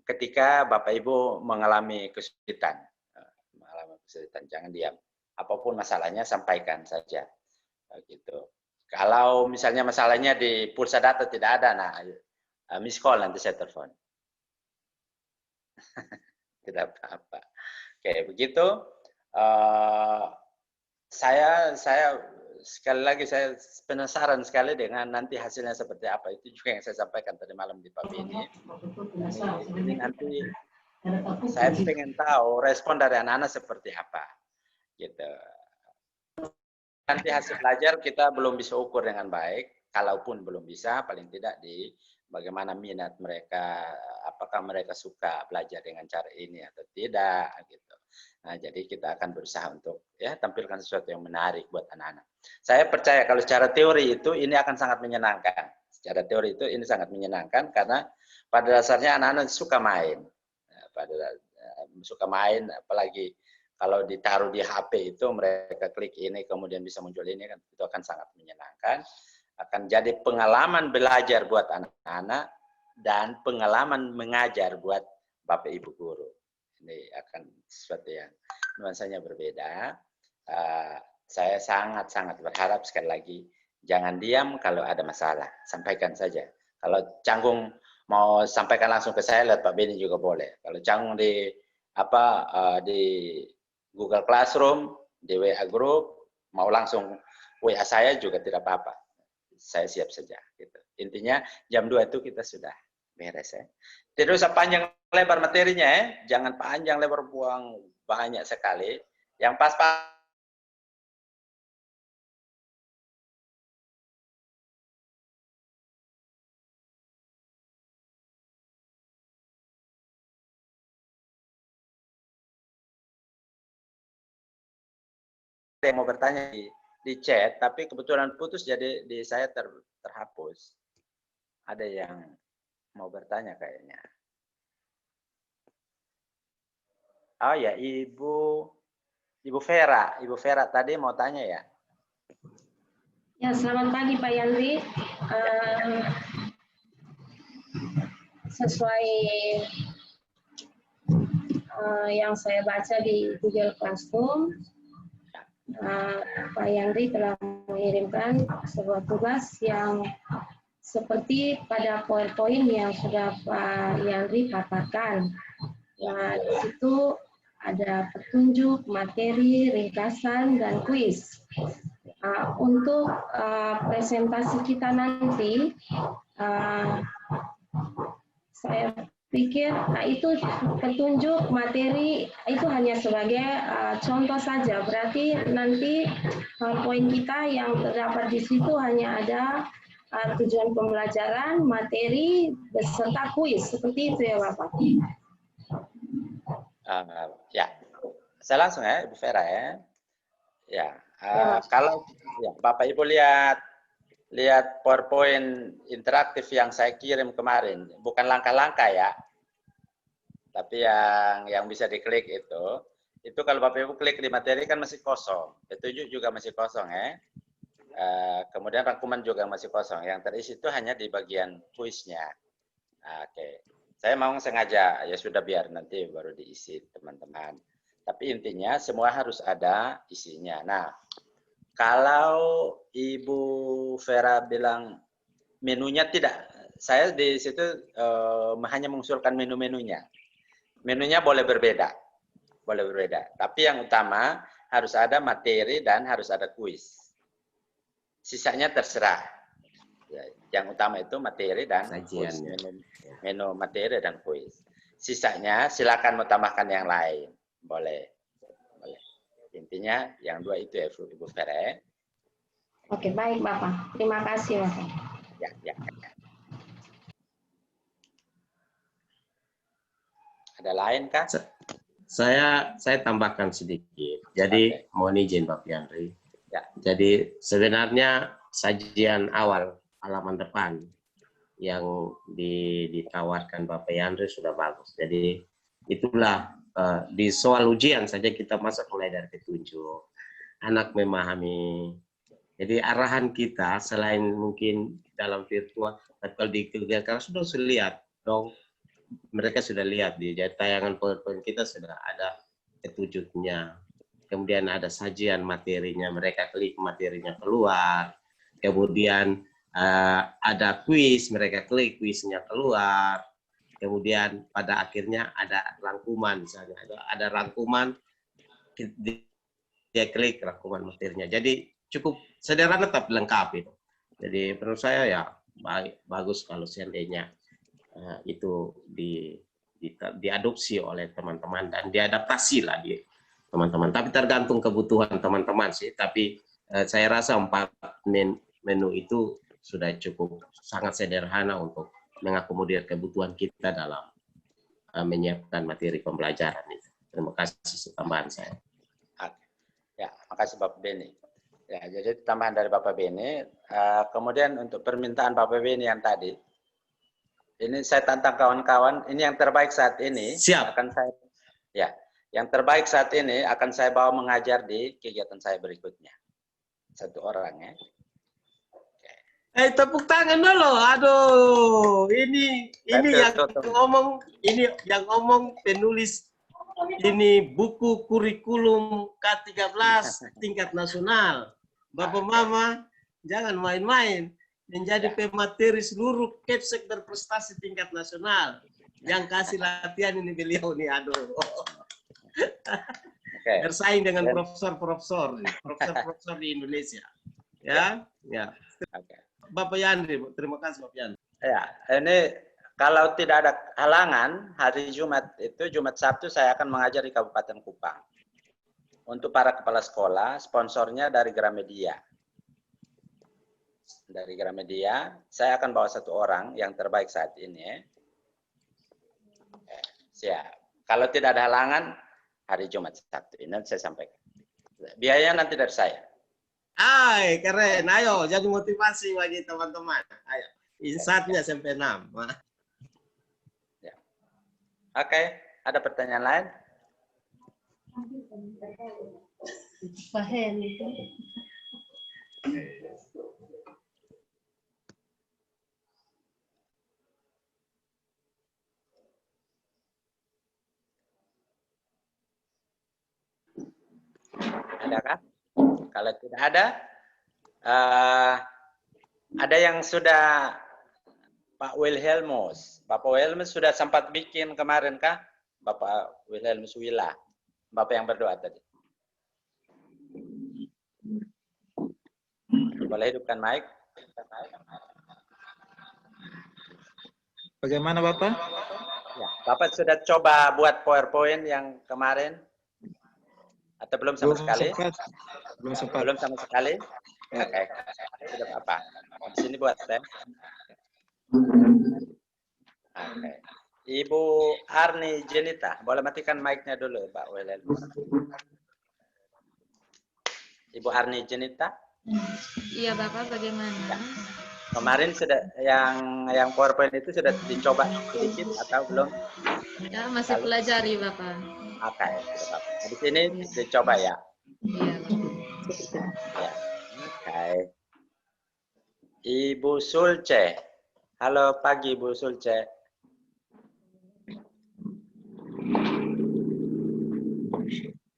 ketika Bapak Ibu mengalami kesulitan, jangan diam. Apapun masalahnya sampaikan saja, gitu. Kalau misalnya masalahnya di pulsa data tidak ada, nah miss call, nanti saya telepon. Tidak apa-apa. Oke, begitu. Saya sekali lagi saya penasaran sekali dengan nanti hasilnya seperti apa. Itu juga yang saya sampaikan tadi malam di Pak Beni. Ini nanti saya pengen tahu respon dari anak-anak seperti apa, gitu. Nanti hasil belajar kita belum bisa ukur dengan baik, kalaupun belum bisa, paling tidak di bagaimana minat mereka, apakah mereka suka belajar dengan cara ini atau tidak, gitu. Nah, jadi kita akan berusaha untuk ya tampilkan sesuatu yang menarik buat anak-anak. Saya percaya kalau secara teori itu ini akan sangat menyenangkan. Secara teori itu ini sangat menyenangkan karena pada dasarnya anak-anak suka main. Suka main, apalagi kalau ditaruh di HP itu mereka klik ini kemudian bisa muncul ini kan, itu akan sangat menyenangkan, akan jadi pengalaman belajar buat anak-anak dan pengalaman mengajar buat Bapak Ibu guru. Ini akan sesuatu yang nuansanya berbeda. Saya sangat-sangat berharap sekali lagi jangan diam kalau ada masalah, sampaikan saja. Kalau canggung mau sampaikan langsung ke saya, lihat Pak Beni juga boleh. Kalau canggung di di Google Classroom, di WA Group, mau langsung WA saya juga tidak apa-apa. Saya siap saja. Gitu. Intinya jam 2 itu kita sudah beres ya. Tidak usah panjang lebar materinya ya. Jangan panjang lebar buang banyak sekali. Yang pas-pas. Yang mau bertanya di chat, tapi kebetulan putus jadi di saya terhapus. Ada yang mau bertanya kayaknya. Oh ya, Ibu Vera tadi mau tanya ya. Ya, selamat pagi Pak Yandri. Sesuai yang saya baca di Google Classroom, Pak Yandri telah mengirimkan sebuah tugas yang seperti pada PowerPoint yang sudah Pak Yandri paparkan. Nah, di situ ada petunjuk, materi, ringkasan, dan kuis. Untuk presentasi kita nanti, saya pikir itu petunjuk materi itu hanya sebagai contoh saja. Berarti nanti poin kita yang terdapat di situ hanya ada tujuan pembelajaran, materi, beserta kuis. Seperti itu ya Bapak. Ya, saya langsung ya Ibu Vera ya. Ya, kalau ya, Bapak Ibu lihat PowerPoint interaktif yang saya kirim kemarin, bukan langkah-langkah ya, tapi yang bisa diklik itu kalau Bapak Ibu klik di materi kan masih kosong, petunjuk juga masih kosong ya, kemudian rangkuman juga masih kosong, yang terisi itu hanya di bagian kuisnya. Oke, saya mau sengaja ya sudah biar nanti baru diisi teman-teman, tapi intinya semua harus ada isinya. Nah, kalau Ibu Vera bilang menunya tidak, saya di situ hanya mengusulkan menu-menunya. Menunya boleh berbeda, tapi yang utama harus ada materi dan harus ada kuis. Sisanya terserah. Yang utama itu materi dan kuis. Menu materi dan kuis. Sisanya silakan mau tambahkan yang lain, boleh. Intinya yang dua itu ya Ibu Vera. Oke, baik Bapak. Terima kasih Bapak. Ya. Ada lain kah? Saya tambahkan sedikit. Jadi mohon izin Pak Yandri. Ya. Jadi sebenarnya sajian awal halaman depan yang ditawarkan Bapak Yandri sudah bagus. Jadi itulah di soal ujian saja kita masuk mulai dari petunjuk, anak memahami. Jadi arahan kita selain mungkin dalam virtual, tapi kalau di kegiatan sudah lihat dong, mereka sudah lihat di tayangan PowerPoint kita sudah ada petunjuknya. Kemudian ada sajian materinya, mereka klik materinya keluar. Kemudian ada kuis, mereka klik kuisnya keluar. Kemudian pada akhirnya ada rangkuman, misalnya ada rangkuman, dia klik rangkuman materinya. Jadi cukup sederhana tapi lengkap itu. Jadi menurut saya ya bagus kalau seandainya itu diadopsi oleh teman-teman dan diadaptasi lah di teman-teman. Tapi tergantung kebutuhan teman-teman sih. Tapi saya rasa 4 menu itu sudah cukup sangat sederhana untuk mengakomodir kebutuhan kita dalam menyiapkan materi pembelajaran itu. Terima kasih tambahan saya. Ya, makasih Bapak Beni. Ya, jadi tambahan dari Bapak Beni. Kemudian untuk permintaan Bapak Beni yang tadi, ini saya tantang kawan-kawan. Ini yang terbaik saat ini. Siap. Akan saya, ya, yang terbaik saat ini akan saya bawa mengajar di kegiatan saya berikutnya. 1 orang ya. Tepuk tangan dulu. Aduh, ini yang ngomong penulis ini buku kurikulum K13 tingkat nasional. Bapak Mama, jangan main-main. Menjadi pemateri seluruh Kepsek berprestasi tingkat nasional. Yang kasih latihan ini beliau nih, aduh. Bersaing dengan profesor-profesor di Indonesia. Ya. Bapak Yandri, terima kasih Bapak Yandri. Ya, ini kalau tidak ada halangan, hari Jumat itu, Jumat Sabtu saya akan mengajar di Kabupaten Kupang. Untuk para kepala sekolah, sponsornya dari Gramedia. Dari Gramedia, saya akan bawa 1 orang yang terbaik saat ini. Siap. Kalau tidak ada halangan, hari Jumat Sabtu ini saya sampaikan. Biaya nanti dari saya. Keren. Ayo, jadi motivasi bagi teman-teman. Ayo, insatnya sampai 6. Ya. Oke, ada pertanyaan lain? Adakah? Kalau tidak ada yang sudah Pak Wilhelmus. Bapak Wilhelmus sudah sempat bikin kemarin kah? Bapak Wilhelmus Wila. Bapak yang berdoa tadi. Boleh hidupkan mic. Bagaimana Bapak? Ya, Bapak sudah coba buat PowerPoint yang kemarin? Atau belum sama sekali? Belum sempat. Belum sama sekali? Ya. Oke. Tidak apa-apa. Di sini buat ya. Oke. Ibu Arni Jenita, boleh matikan mic-nya dulu Pak Welel. Ibu Arni Jenita? Iya Bapak, bagaimana? Ya. Kemarin sudah yang PowerPoint itu sudah dicoba sedikit atau belum? Ya, masih pelajari Bapak. Oke, habis ini dicoba ya. Iya. Ya. Oke. Ibu Sulce. Halo pagi Ibu Sulce.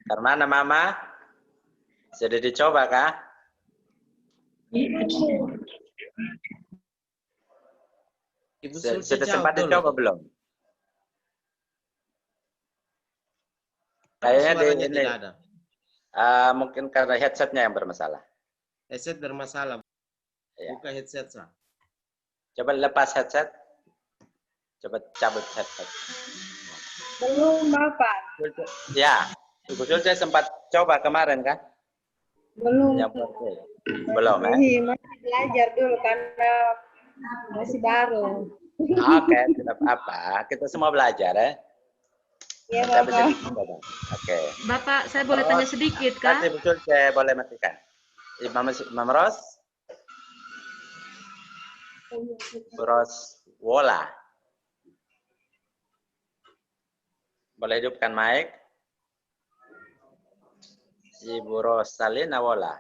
Karena Mama sudah dicoba kah? Sudah sempat dicoba belum? Kayaknya ini mungkin karena headsetnya yang bermasalah. Headset bermasalah. Ya. Buka headset sah. Coba lepas headset. Coba cabut headset. Belum Bapak. Ya, Ibu Sulce sempat coba kemarin kan? Belum. Ya, belum ya? Masih belajar dulu karena masih baru. Oke, tidak apa-apa. Kita semua belajar ya. Iya Bapak. Oke. Bapak, saya boleh tanya sedikit kah? Betul, saya boleh matikan. Imam Ros. Ros Wola. Boleh hidupkan mic. Ibu Rosalina Wola.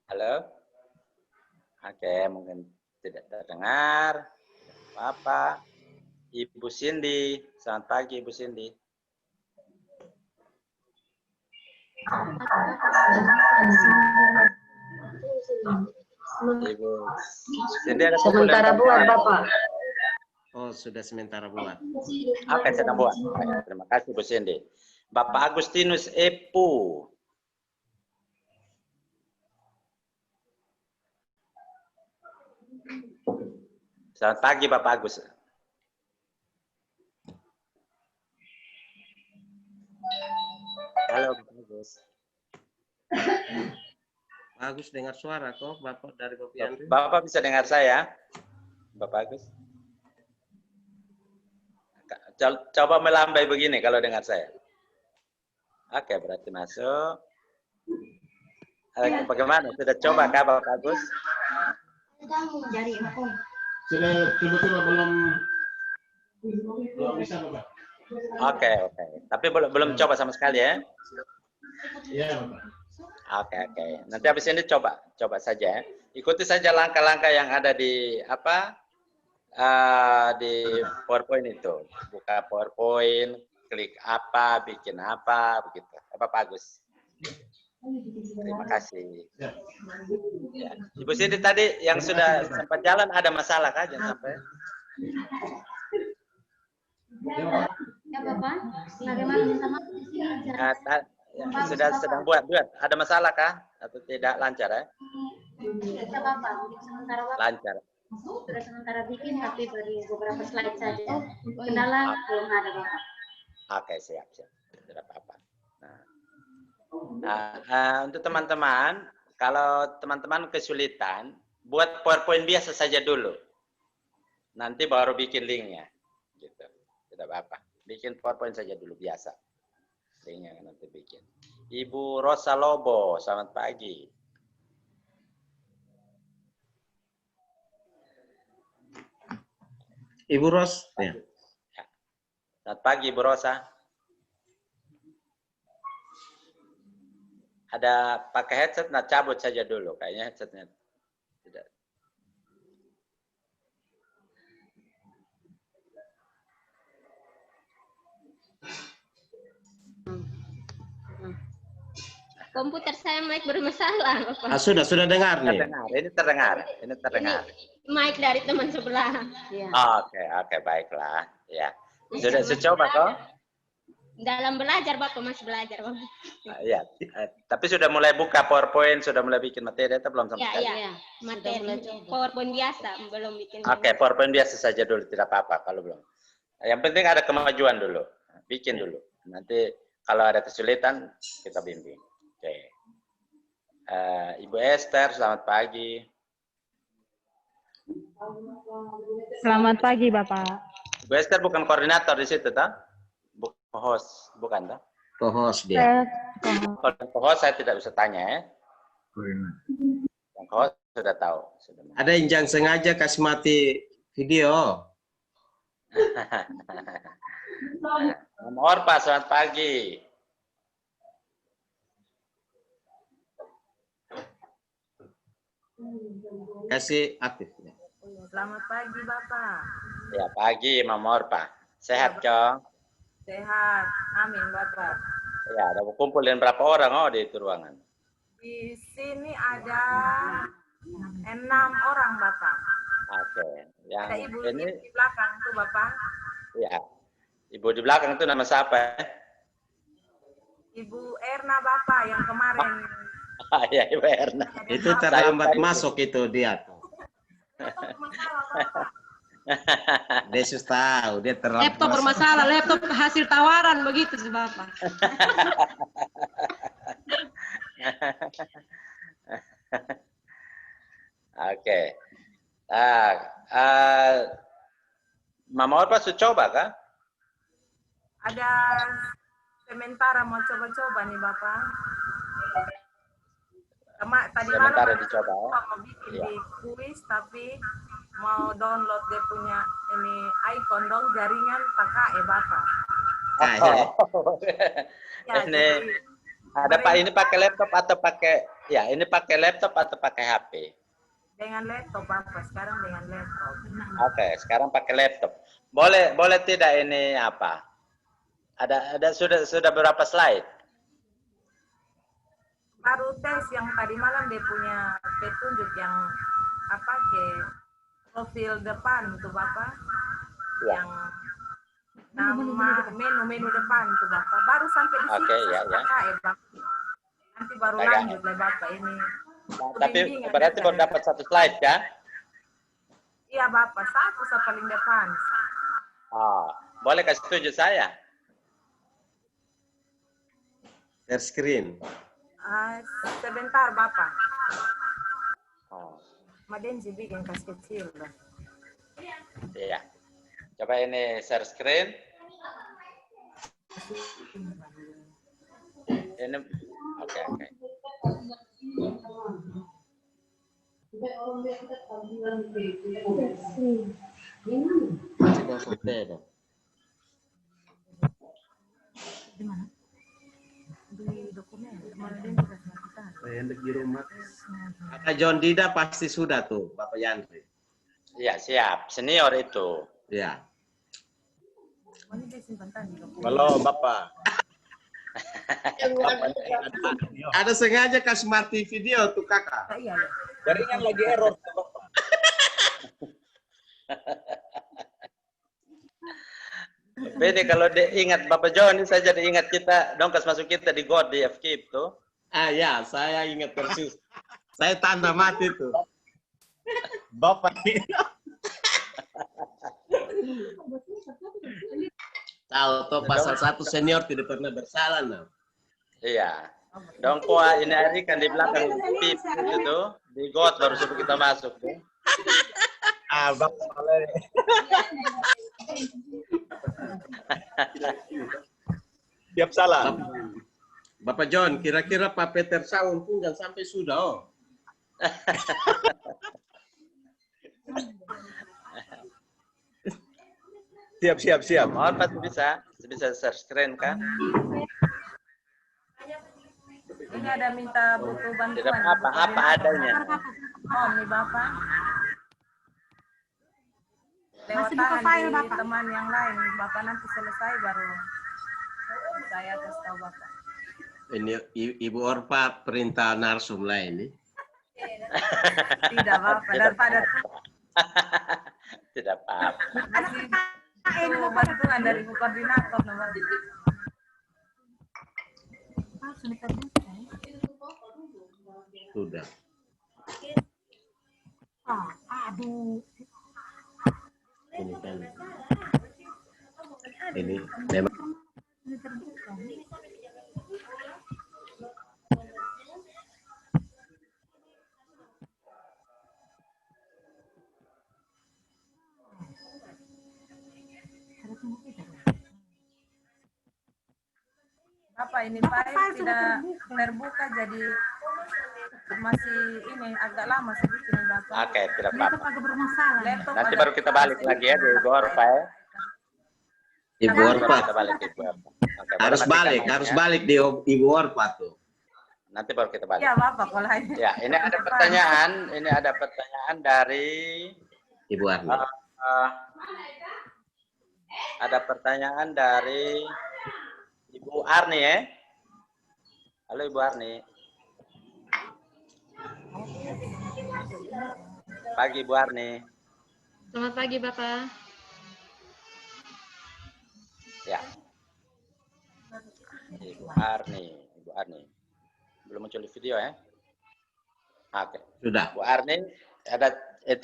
Halo. Oke, mungkin tidak terdengar. Apa? Ibu Cindy. Selamat pagi Ibu Cindy. Ibu Cindy ada sementara buat Bapak. Oh, sudah sementara buat. Oke, sedang buat. Terima kasih Bu Cindy. Bapak Agustinus Epu. Selamat pagi Bapak Agus. Halo Bapak Agus. Agus dengar suara kok, Bapak dari Kopi Andri. Bapak bisa dengar saya? Bapak Agus. Coba melambai begini kalau dengar saya. Oke, berarti masuk. Bagaimana? Sudah coba kah Bapak Agus? Sudah tiba-tiba belum bisa Bapak. Oke. Tapi belum coba sama sekali ya? Iya Bapak. Oke. Nanti habis ini coba saja. Ikuti saja langkah-langkah yang ada di di PowerPoint itu. Buka PowerPoint, klik apa, bikin apa, begitu. Bapak Agus. Terima kasih. Ya. Ibu Cindy tadi yang sudah sempat jalan ada masalah kah jangan sampai? Ya Bapak, bagaimana minta maaf di sini aja. Sudah sedang buat. Ada masalah kah atau tidak lancar ya? Ya Bapak, sementara waktu. Lancar. Sudah sementara bikin tapi baru beberapa slide saja. Kendala belum ada Bapak. Oke, siap. Tidak apa-apa. Nah, untuk teman-teman, kalau teman-teman kesulitan, buat PowerPoint biasa saja dulu. Nanti baru bikin linknya. Gitu. Tidak apa-apa. Bikin PowerPoint saja dulu biasa. Linknya nanti bikin. Ibu Rosa Lobo, selamat pagi. Ibu Ros. Ya. Selamat pagi Ibu Rosa. Ada pakai headset, nah cabut saja dulu. Kayaknya headsetnya tidak. Komputer saya mic bermasalah, Bapak. Sudah dengar nih. Ini terdengar. Ini mic dari teman sebelah. Ya. Oke, baiklah. Ya. Sudah coba kok? Dalam belajar, Bapak, masih belajar, Bapak. Iya, tapi sudah mulai buka PowerPoint, sudah mulai bikin materi atau belum sama sekali? Iya. Materi PowerPoint biasa, belum bikin. Oke, PowerPoint biasa saja dulu, tidak apa-apa kalau belum. Yang penting ada kemajuan dulu, bikin dulu. Nanti kalau ada kesulitan, kita bimbing. Oke. Ibu Esther, selamat pagi. Selamat pagi, Bapak. Ibu Esther bukan koordinator di situ, tak? Host, bukan tak? Co-host dia. Kalau co-host saya tidak bisa tanya ya. Yang co-host sudah tahu. Ada yang jangan sengaja kasih mati video. Orpa, selamat pagi. Kasih aktif. Selamat pagi, Bapak. Ya, pagi, Mama Orpa. Sehat, Cong? Sehat. Amin, Bapak. Ya, ada kumpulin berapa orang di itu ruangan? Di sini ada 6 orang, Bapak. Oke. Yang ada ibu ini di belakang tuh, Bapak. Ya. Ibu di belakang itu nama siapa? Ibu Erna, Bapak, yang kemarin. Ya, Ibu Erna. Itu terlambat masuk itu dia tuh. Desus tahu dia terlambat. Laptop bermasalah, laptop hasil tawaran begitu sih Bapak. Oke. Mama Orpa sudah coba kah? Ada sementara mau coba-coba nih, Bapak. Tadi Sementara malam dicoba. Mau bikin di kuis, tapi mau download dia punya ini icon dong jaringan pakai Bapak. Ya, ini ada Pak, ini pakai laptop atau pakai ini pakai laptop atau pakai HP? Dengan laptop, Bapak. Sekarang dengan laptop. Oke, sekarang pakai laptop. Boleh tidak ini apa? Ada sudah berapa slide? Baru tes yang tadi malam dia punya petunjuk yang ke profil depan tuh, Bapak. yang nama menu depan tuh Bapak. Baru sampai di sini KKE Bapak. Nanti baru lanjut lah Bapak ini. Nah, tapi berarti baru dapat 1 slide kan? Iya Bapak, 1 paling depan. Boleh kasih tunjuk saya? Share screen. Sebentar Bapak. Madenji bikin kasih kecil. Iya. Coba ini share screen. Ini oke. Coba foto dong. Di mana? Di dokumen. Di rumah. Kakak John Dida pasti sudah tuh, Bapak Yandri. Iya, siap. Senior itu. Ya. Halo, Bapak. Ada sengaja ke Smart TV video tuh kakak. Jaringan lagi error. Ini kalau diingat Bapak John, saya jadi ingat kita dongkas masuk kita di God di FKIP tuh. Ya, saya ingat persis. Saya tanda mati tuh. Bapak Tahu tuh pasal 1 senior tidak pernah bersalah nah. Iya. Dongkoa ini hari kan di belakang PIP itu di God baru sebelum kita masuk tuh. Bapak siap salah. Bapak John, kira-kira Pak Peter Saun pun jangan sampai sudah oh. Siap. Mohon pasti bisa share screen kan? Ini ada minta butuh bantuan. Tidak apa adanya. Nih Bapak. Lewat Masih buka file, di Bapak. teman yang lain. Bapak nanti selesai baru saya kasih tahu Bapak. Ini Ibu Orpa perintah narsum lah ini. Tidak Bapak, daripada Tidak apa-apa. itu bantuan dari Ibu Koordinator. Sudah. Aduh. Ini kan. Ini memang Bapak ini file tidak terbuka jadi masih ini agak lama sedikit nih Bapak. Oke, tidak apa-apa. Laptop Nanti agak- baru kita balik lagi ya di Ibu Orpa ya. Ibu Orpa. Kita balik di Ibu Orpa. Oke, Harus baru balik, matikan harus ya. balik di Ibu Orpa tuh. Nanti baru kita balik. Iya Bapak kalau ini. Ya, ini ada pertanyaan. Ini ada pertanyaan dari Ibu Arni. Ada pertanyaan dari Ibu Arni ya. Halo Ibu Arni. Pagi Ibu Arni. Selamat pagi, Bapak. Ya. Ibu Arni. Belum muncul di video ya? Oke. Sudah. Bu Arni, ada Ya,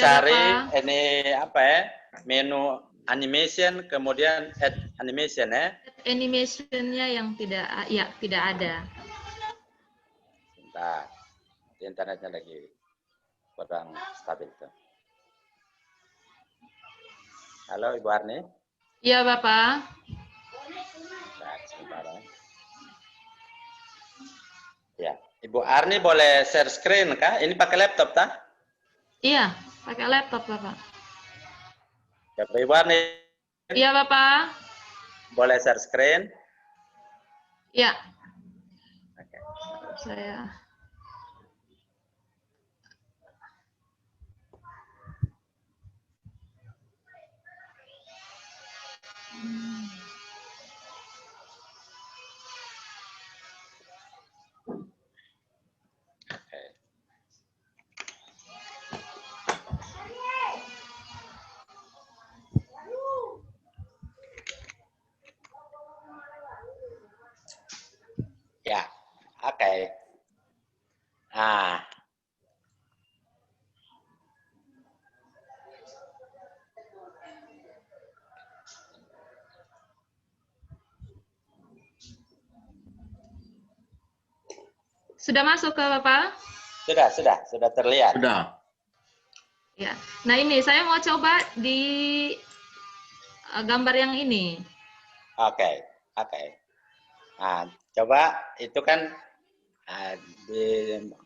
cari Bapak. ini apa ya? Menu animation, kemudian add animation ya. Animation-nya yang tidak ada. Bentar. Internetnya lagi kurang stabil tuh. Halo Ibu Arni. Iya, Bapak. Nah, sebentar ya. Ya, Ibu Arni boleh share screen kah? Ini pakai laptop tah? Iya, pakai laptop, Bapak. Ya, Ibu Arni Iya, Bapak. boleh share screen? Iya. Oke. Saya Ah. Sudah masuk ke Bapak? Sudah terlihat. Sudah. Ya. Nah ini saya mau coba di gambar yang ini. Oke. Nah, coba itu kan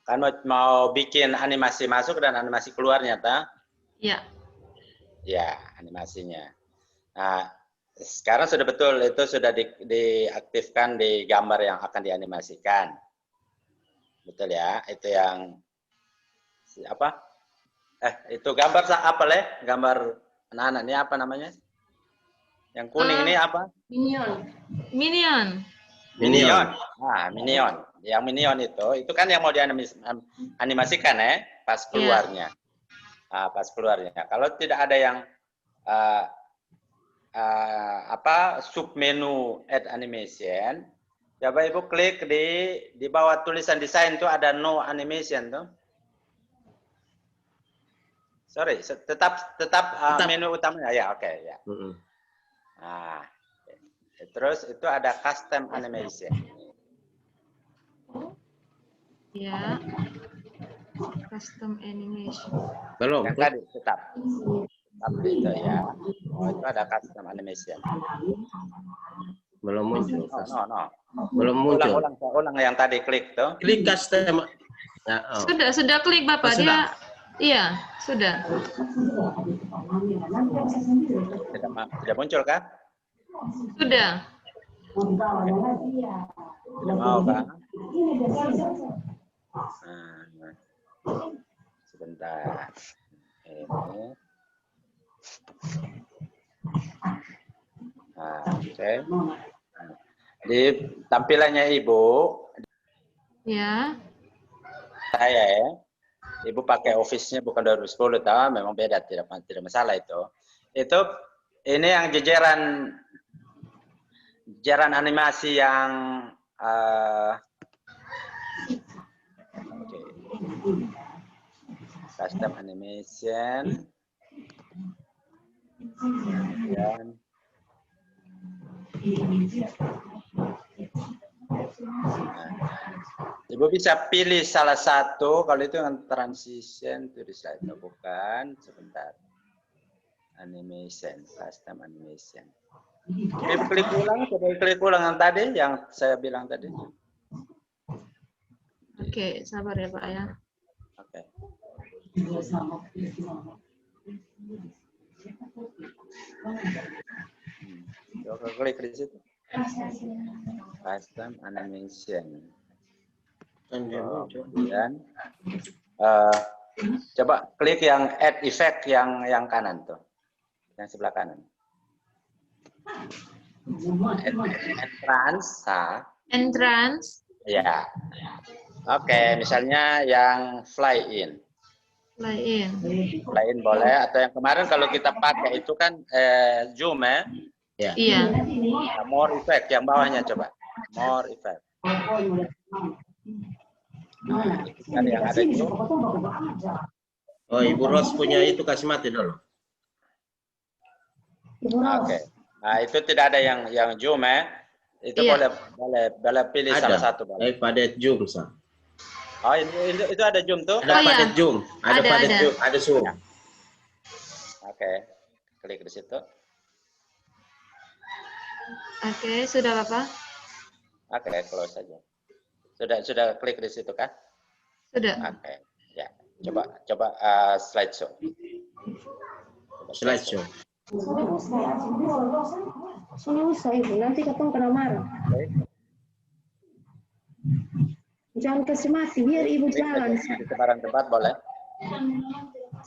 kan mau bikin animasi masuk dan animasi keluarnya, ta? Iya. Ya, animasinya. Nah, sekarang sudah betul itu sudah diaktifkan di gambar yang akan dianimasikan. Betul ya? Itu yang apa? Itu gambar apa, Le? Gambar anak-anak ini apa namanya? Yang kuning ini apa? Minion. Ah, Minion. Yang Minion itu kan yang mau dianimasikan pas keluarnya. Pas keluarnya. Kalau tidak ada yang submenu add animation, coba Ibu klik di bawah tulisan desain tuh ada no animation tuh. Sorry, tetap menu utamanya ya, oke ya. Nah, terus itu ada custom animation. Ya. Custom animation. Belum. Yang tadi tetap itu ya. Oh, itu ada custom animation. Belum muncul. No. Belum muncul. Ulang yang tadi klik tuh. Klik custom. Ya, Sudah klik Bapak. Dia iya, sudah. Tidak muncul kah? Sudah. Tidak mau kah? Sebentar. Ini. Oke. Di tampilannya Ibu. Ya. Saya ya. Ibu pakai Office-nya bukan 2010, tahu? Memang beda, tidak masalah itu. Itu ini yang jajaran animasi yang custom animation. Kemudian Ibu bisa pilih salah satu, kalau itu yang transition to the slide, bukan, sebentar. Animation, custom animation. Ibu klik ulang yang tadi, yang saya bilang tadi. Oke, sabar ya Pak ya. Oke. Coba klik di situ. Custom animation. Kemudian coba klik yang add effect yang kanan tuh, yang sebelah kanan. Entrance. Ya. Oke, misalnya yang fly in. Fly in boleh, atau yang kemarin kalau kita pakai itu kan zoom ya. Iya. More effect yang bawahnya coba. More effect. Kan yang ada itu. Oh, Ibu Ros punya itu, kasih mati dulu. Oke. Nah, itu tidak ada yang zoom ya. Itu boleh pilih salah satu. Pada zoom, Sa. Oh, itu ada zoom tuh? Ada pada zoom. Ada zoom. Oke. Klik di situ. Oke, sudah Bapak? Oke, close saja. Sudah klik di situ kan? Sudah. Oke, ya. Coba slideshow. Slideshow. Susah Ibu, nanti ketemu kena marah. Jangan kasih mati, biar Ibu jalan. Di sebarang tempat boleh.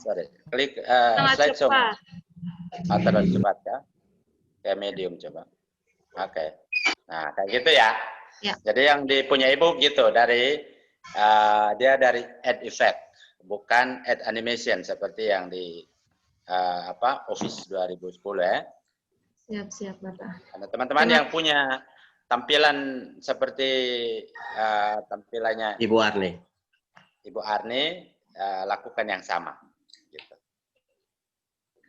Sorry, klik slideshow. Atau cepat ya. Kayak medium coba. Oke. Nah, kayak gitu ya. Jadi yang dipunya Ibu gitu dia dari add effect, bukan add animation seperti yang di Office 2010 ya. Siap Bapak. Karena teman-teman yang punya tampilan seperti tampilannya Ibu Arni. Ibu Arni lakukan yang sama. Gitu.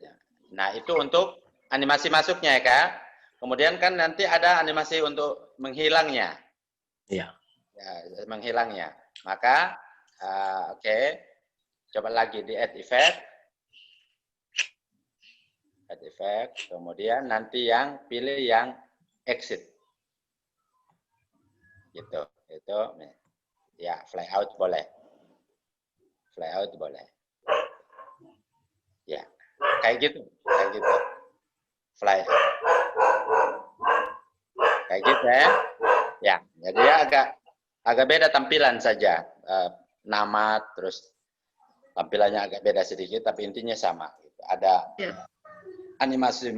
Ya. Nah, itu untuk animasi masuknya ya, Kak. Kemudian kan nanti ada animasi untuk menghilangnya. Iya. Ya, menghilangnya. Maka, oke. Coba lagi di add effect. Add effect. Kemudian nanti yang pilih yang exit. Gitu. Itu. Ya, fly out boleh. Fly out boleh. Ya, kayak gitu. Kayak gitu. Fly out. Kayak gitu ya. Ya, jadi agak beda tampilan saja. Nama terus tampilannya agak beda sedikit, tapi intinya sama. Ada animasi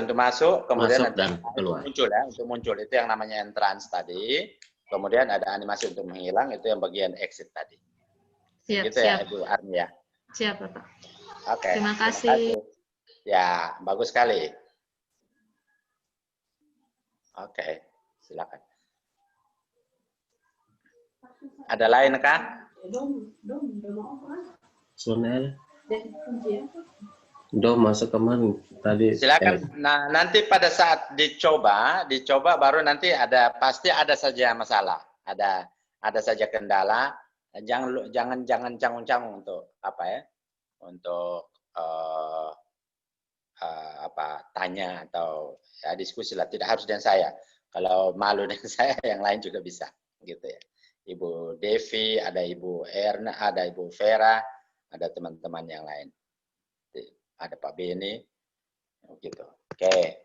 untuk masuk, kemudian Masuk dan keluar. muncul ya, untuk muncul itu yang namanya entrance tadi. Kemudian ada animasi untuk menghilang, itu yang bagian exit tadi. Siap, gitu siap. ya, Ibu Arni ya. Siap, Bapak. Oke. Terima kasih. Ya, bagus sekali. Oke, silakan. Ada lain kah? Sonel. Masuk kemana tadi? Silakan. Nah, nanti pada saat dicoba baru nanti pasti ada saja masalah, ada saja kendala. Jangan canggung-canggung untuk apa ya? Untuk tanya atau ya, diskusi lah. Tidak harus dengan saya. Kalau malu dengan saya, yang lain juga bisa, gitu ya. Ibu Devi, ada Ibu Erna, ada Ibu Vera, ada teman-teman yang lain. Ada Pak Beni, gitu. Oke.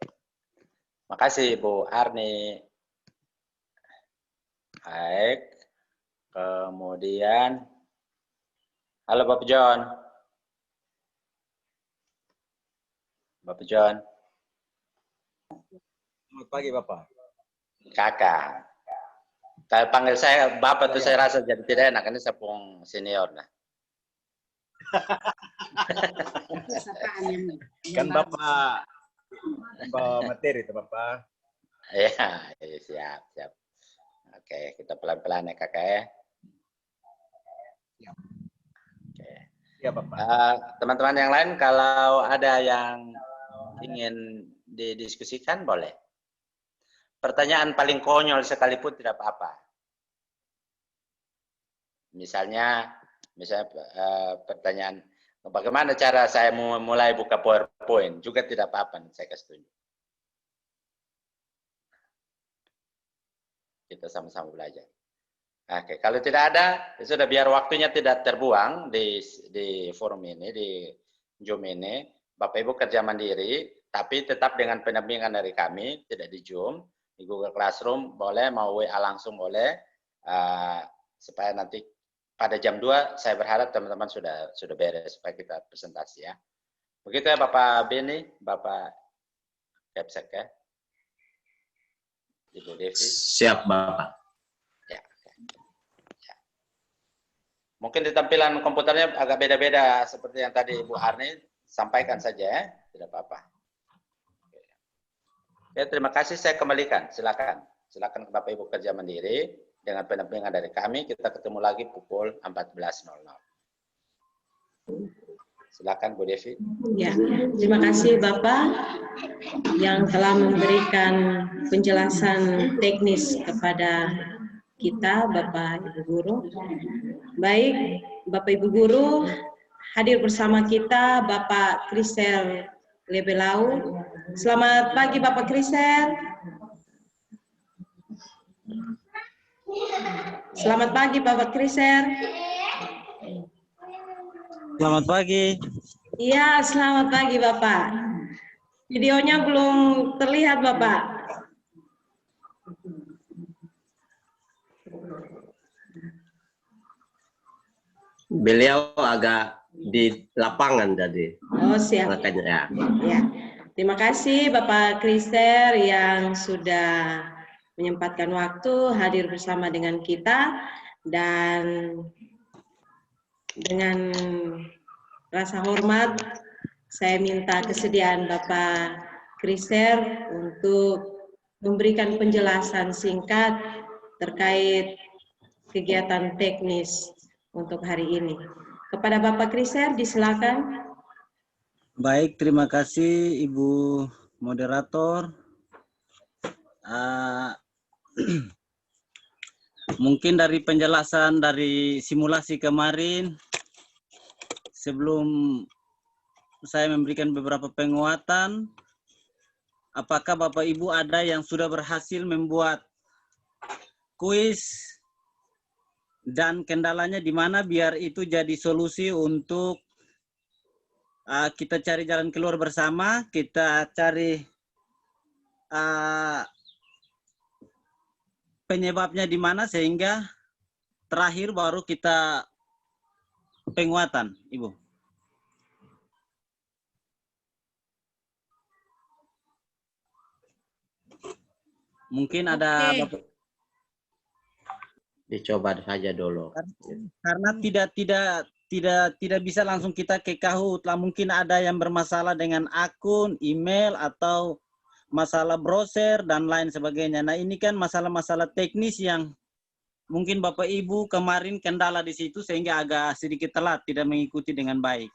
Makasih Ibu Arni. Baik. Kemudian, halo Bapak John. Bapak John. Selamat pagi Bapak. Kakak. Kalau panggil saya Bapak tuh saya rasa jadi tidak enak. Ini saya pun senior nah. Kan Bapak bawa materi itu Bapak. Iya, siap. Oke, kita pelan-pelan ya Kakak ya. Oke. Ya Bapak. Teman-teman yang lain kalau ada yang ingin didiskusikan boleh. Pertanyaan paling konyol sekalipun tidak apa-apa. Misalnya pertanyaan, bagaimana cara saya mulai buka PowerPoint? Juga tidak apa-apa, saya kasih tunjuk. Kita sama-sama belajar. Oke, kalau tidak ada, sudah biar waktunya tidak terbuang di forum ini, di Zoom ini. Bapak Ibu kerja mandiri, tapi tetap dengan pendampingan dari kami, tidak di Zoom. Di Google Classroom boleh, mau WA langsung boleh, supaya nanti pada jam 2 saya berharap teman-teman sudah beres supaya kita presentasi ya. Begitu ya Bapak Beni, Bapak Kepsek ya. Ibu Devi. Siap Bapak. Ya. Mungkin di tampilan komputernya agak beda-beda seperti yang tadi Ibu Arni, sampaikan saja ya, tidak apa-apa. Ya, terima kasih, saya kembalikan. Silakan ke Bapak Ibu kerja mandiri dengan pendampingan dari kami. Kita ketemu lagi pukul 14.00. Silakan Bu Devi. Ya, terima kasih Bapak yang telah memberikan penjelasan teknis kepada kita, Bapak Ibu Guru. Baik, Bapak Ibu Guru, hadir bersama kita Bapak Krisel Lebelau. Selamat pagi Bapak Krisel. Selamat pagi Bapak Krisel. Selamat pagi. Iya, selamat pagi Bapak. Videonya belum terlihat Bapak. Beliau agak di lapangan tadi. Oh, siap. Makanya ya. Ya. Terima kasih Bapak Krister yang sudah menyempatkan waktu hadir bersama dengan kita, dan dengan rasa hormat saya minta kesediaan Bapak Krister untuk memberikan penjelasan singkat terkait kegiatan teknis untuk hari ini. Kepada Bapak Kriser, disilakan. Baik, terima kasih Ibu Moderator. Mungkin dari penjelasan dari simulasi kemarin, sebelum saya memberikan beberapa penguatan, apakah Bapak Ibu ada yang sudah berhasil membuat kuis dan kendalanya di mana biar itu jadi solusi untuk kita cari jalan keluar bersama, kita cari penyebabnya di mana sehingga terakhir baru kita penguatan, Ibu. Mungkin ada Bapak. Dicoba saja dulu. Karena tidak bisa langsung kita ke Kahoot. Lah mungkin ada yang bermasalah dengan akun, email atau masalah browser dan lain sebagainya. Nah, ini kan masalah-masalah teknis yang mungkin Bapak Ibu kemarin kendala di situ sehingga agak sedikit telat, tidak mengikuti dengan baik.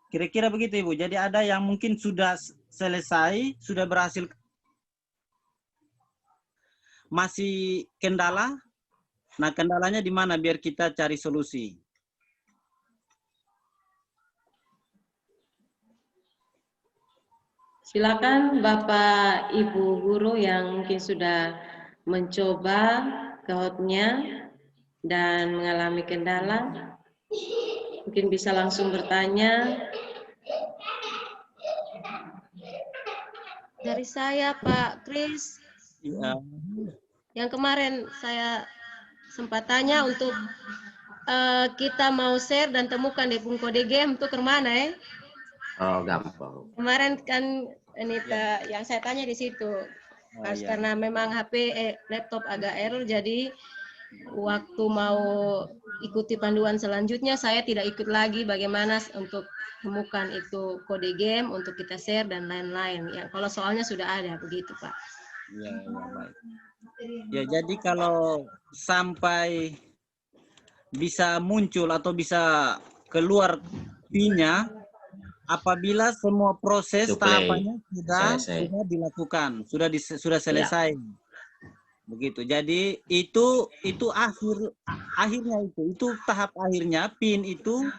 Kira-kira begitu Ibu. Jadi ada yang mungkin sudah selesai, sudah berhasil, masih kendala. Nah, kendalanya di mana biar kita cari solusi. Silakan Bapak Ibu guru yang mungkin sudah mencoba Kahoot-nya dan mengalami kendala. Mungkin bisa langsung bertanya. Dari saya Pak Kris, Ya. yang kemarin saya sempat tanya untuk kita mau share dan temukan di kode game itu kemana ya? Oh, gampang. Kemarin kan ini yang saya tanya di situ. Karena memang HP laptop agak error, jadi waktu mau ikuti panduan selanjutnya saya tidak ikut lagi bagaimana untuk temukan itu kode game untuk kita share dan lain-lain. Ya, kalau soalnya sudah ada begitu, Pak. Ya, baik. Ya, jadi kalau sampai bisa muncul atau bisa keluar PIN-nya apabila semua proses tahapannya sudah dilakukan, sudah selesai. Ya. Begitu. Jadi itu akhirnya itu tahap akhirnya PIN itu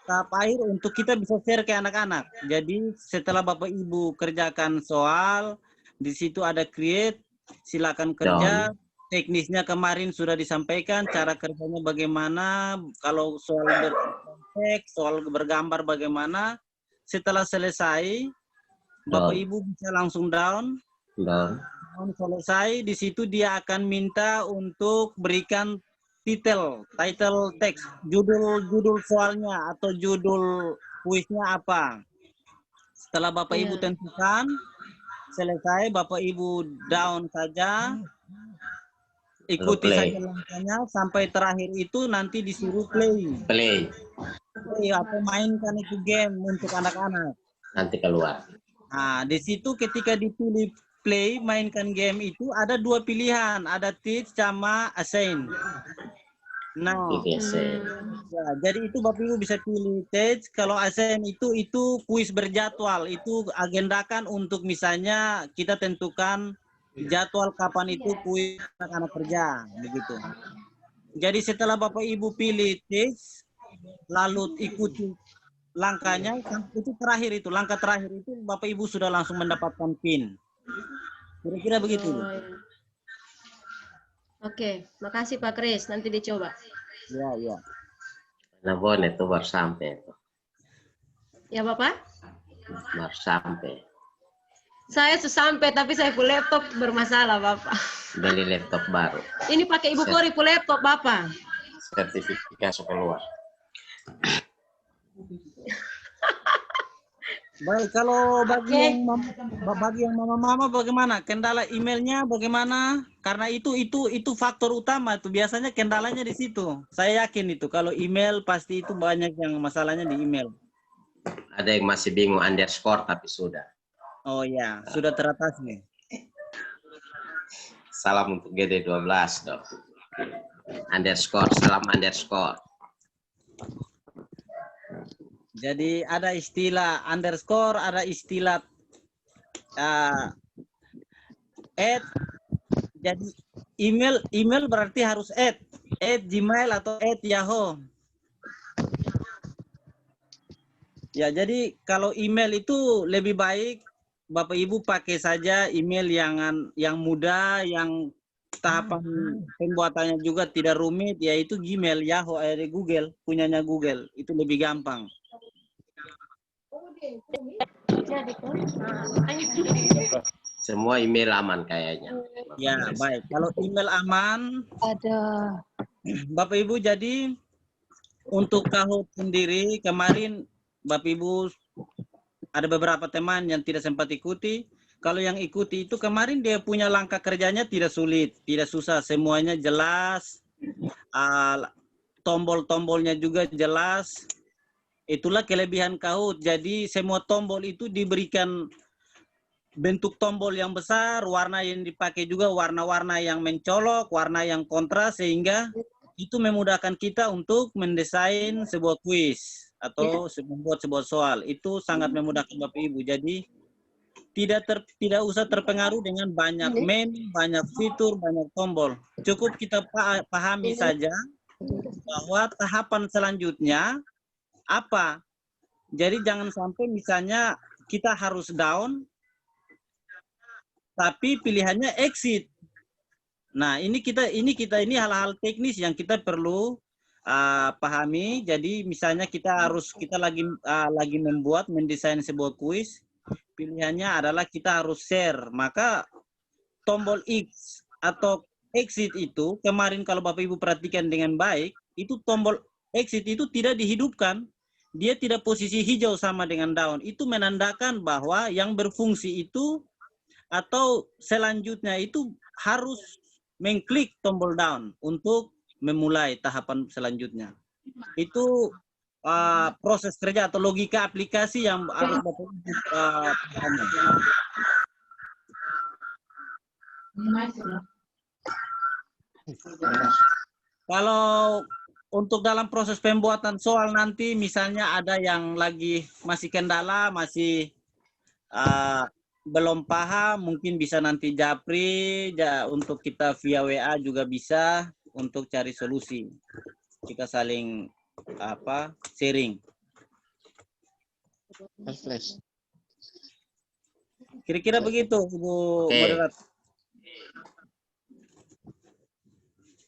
tahap akhir untuk kita bisa share ke anak-anak. Jadi setelah Bapak Ibu kerjakan soal, di situ ada create, silakan kerja. Teknisnya kemarin sudah disampaikan, cara kerjanya bagaimana, kalau soal berteks, soal bergambar bagaimana. Setelah selesai, Bapak Ibu bisa langsung down. Selesai, di situ dia akan minta untuk berikan title text, judul soalnya atau judul kuisnya apa. Setelah Bapak Ibu tentukan, selesai, Bapak Ibu down saja, ikuti saja langkahnya sampai terakhir itu nanti disuruh play atau mainkan itu game untuk anak-anak. Nanti keluar. Nah, di situ ketika dipilih play, mainkan game itu ada dua pilihan, ada teach sama assign. Nah, ya, jadi itu Bapak Ibu bisa pilih teach. Kalau assign itu kuis berjadwal, itu agendakan untuk misalnya kita tentukan jadwal kapan itu kuis anak-anak kerja, begitu. Jadi setelah Bapak Ibu pilih teach, lalu ikuti langkahnya, itu terakhir itu, langkah terakhir itu Bapak Ibu sudah langsung mendapatkan PIN. Kira-kira begitu. Oke, makasih Pak Kris. Nanti dicoba. Ya. Nah, boleh itu baru sampai. Ya Bapak? Baru sampai. Saya sampai tapi saya full laptop bermasalah Bapak. Beli laptop baru. Ini pakai Ibu Kori full laptop Bapak. Sertifikasi keluar. Baik, kalau bagi yang mama-mama bagaimana? Kendala emailnya bagaimana? Karena itu faktor utama itu biasanya kendalanya di situ. Saya yakin itu kalau email pasti itu banyak yang masalahnya di email. Ada yang masih bingung underscore tapi sudah. Oh ya, sudah teratasi. Salam untuk GD12 dong. Underscore, salam underscore. Jadi ada istilah underscore, ada istilah add. Jadi email berarti harus add Gmail atau add Yahoo. Ya, jadi kalau email itu lebih baik Bapak Ibu pakai saja email yang mudah, yang tahapan pembuatannya juga tidak rumit, yaitu Gmail, Yahoo, Google, punyanya Google, itu lebih gampang. Semua email aman kayaknya. Ya, baik. Kalau email aman, Bapak Ibu, jadi untuk Kahoot sendiri kemarin Bapak Ibu ada beberapa teman yang tidak sempat ikuti. Kalau yang ikuti itu kemarin dia punya langkah kerjanya tidak sulit, tidak susah, semuanya jelas. Tombol-tombolnya juga jelas. Itulah kelebihan Kahoot. Jadi semua tombol itu diberikan bentuk tombol yang besar, warna yang dipakai juga warna-warna yang mencolok, warna yang kontras, sehingga itu memudahkan kita untuk mendesain sebuah kuis atau membuat sebuah soal. Itu sangat memudahkan Bapak Ibu. Jadi tidak usah terpengaruh dengan banyak menu, banyak fitur, banyak tombol. Cukup kita pahami saja bahwa tahapan selanjutnya apa. Jadi jangan sampai misalnya kita harus down, tapi pilihannya exit. Nah, ini hal-hal teknis yang kita perlu pahami. Jadi misalnya kita lagi mendesain sebuah kuis, pilihannya adalah kita harus share. Maka tombol X atau exit itu kemarin kalau Bapak Ibu perhatikan dengan baik, itu tombol exit itu tidak dihidupkan. Dia tidak posisi hijau sama dengan down. Itu menandakan bahwa yang berfungsi itu atau selanjutnya itu harus mengklik tombol down untuk memulai tahapan selanjutnya. Itu proses kerja atau logika aplikasi yang harus Bapak pahami. Kalau untuk dalam proses pembuatan soal nanti misalnya ada yang masih kendala, masih belum paham, mungkin bisa nanti japri untuk kita via WA juga bisa untuk cari solusi. Kita saling sharing. Kira-kira begitu, Bu Moderator.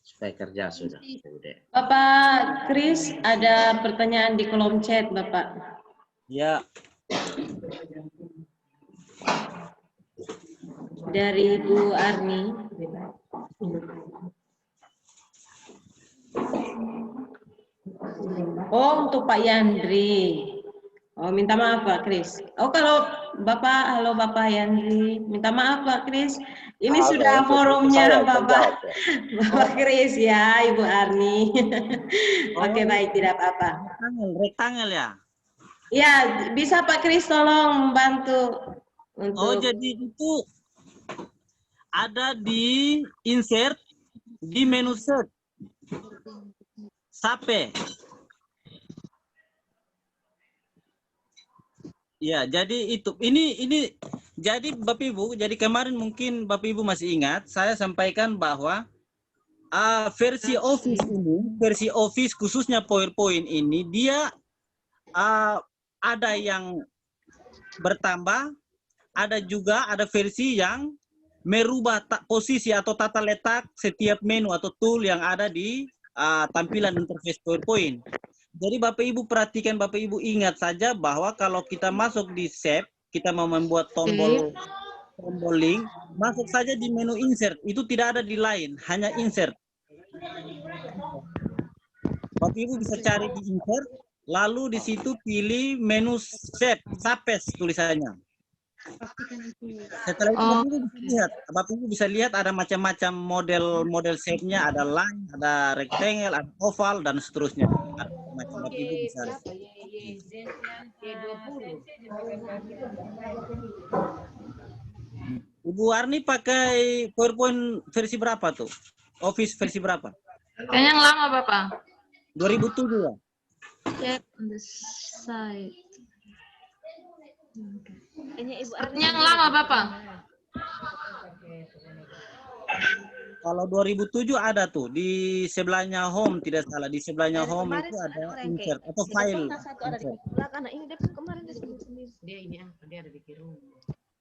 Supaya kerja sudah. Bapak Kris, ada pertanyaan di kolom chat, Bapak. Ya. Dari Ibu Arni. Oh, untuk Pak Yandri. Oh, minta maaf Pak Kris. Oh, kalau halo Bapak Yandri, minta maaf Pak Kris. Ini sudah forumnya Bapak Kris ya, Ibu Arni. Oke, baik, tidak apa-apa. Rektangel ya? Ya, bisa Pak Kris tolong membantu. Oh, jadi itu ada di insert di menu search. Sape. Ya, jadi itu. Ini jadi Bapak Ibu, jadi kemarin mungkin Bapak Ibu masih ingat, saya sampaikan bahwa versi Office khususnya PowerPoint ini dia ada yang bertambah, ada versi yang merubah posisi atau tata letak setiap menu atau tool yang ada di tampilan interface PowerPoint. Jadi Bapak Ibu perhatikan, Bapak Ibu ingat saja bahwa kalau kita masuk di Save, kita mau membuat tombol link, masuk saja di menu insert. Itu tidak ada di lain, hanya insert. Bapak Ibu bisa cari di insert, lalu di situ pilih menu Save, Sapes tulisannya. Setelah itu Bapak Ibu bisa lihat ada macam-macam model shape-nya, ada line, ada rectangle, ada oval, dan seterusnya. Macam Bapak Ibu bisa lihat. Ibu Arni pakai PowerPoint versi berapa tuh? Office versi berapa? Kayaknya yang lama, Bapak. 2007 ya? Check on the side. Sepertinya yang lama, Bapak. Kalau 2007 ada tuh di sebelahnya home, tidak salah, di sebelahnya home itu ada insert atau file.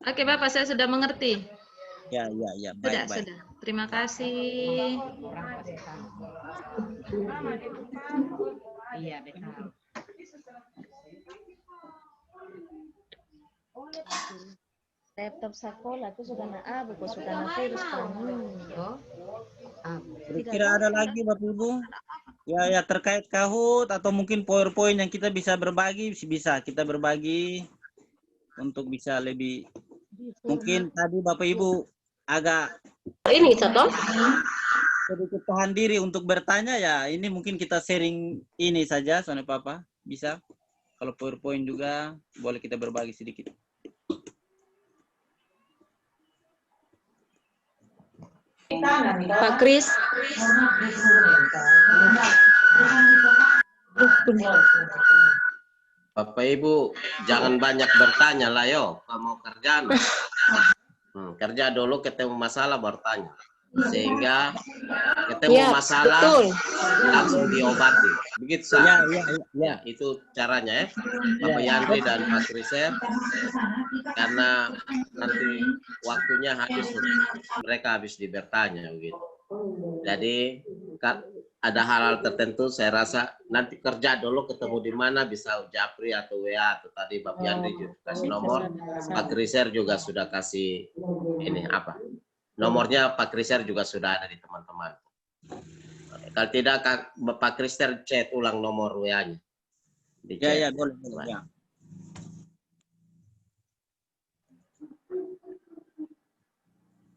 Oke, Bapak, saya sudah mengerti. Ya, baik, baik. Sudah. Terima kasih. Iya, betul. Laptop sekolah itu sudah buku sudah virus Kira-kira ada lagi Bapak Ibu? Ya terkait Kahoot atau mungkin PowerPoint yang kita bisa berbagi, bisa kita berbagi untuk bisa lebih. Mungkin tadi Bapak Ibu agak ini contoh sedikit tahan diri untuk bertanya ya. Ini mungkin kita sharing ini saja, soalnya Papa bisa. Kalau PowerPoint juga boleh kita berbagi sedikit. Pak Kris. Bapak Ibu jangan banyak bertanya lah yo, kalau mau kerjaan. Kerja dulu ketemu masalah bertanya. Sehingga ketemu masalah betul. Langsung diobati. Begitu sah. Ya, itu caranya ya. Bapak Yandri dan Pak Kriser. Karena nanti waktunya habis, mereka habis bertanya begitu. Jadi ada hal-hal tertentu saya rasa nanti kerja dulu ketemu di mana, bisa Japri atau WA atau tadi Bapak Yandri juga kasih nomor, Pak Kriser juga sudah kasih ini apa? Nomornya Pak Kriser juga sudah ada di teman-teman. Kalau tidak Pak Kriser chat ulang nomor WA-nya. Ya, boleh. Ya.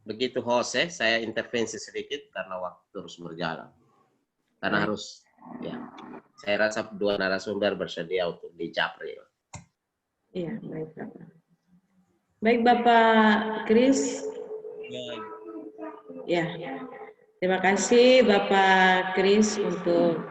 Begitu Jose, saya intervensi sedikit karena waktu terus berjalan. Karena harus, ya, saya rasa dua narasumber bersedia untuk di Japri. Iya, baik Bapak. Baik Bapak Kris. Ya, terima kasih Bapak Kris untuk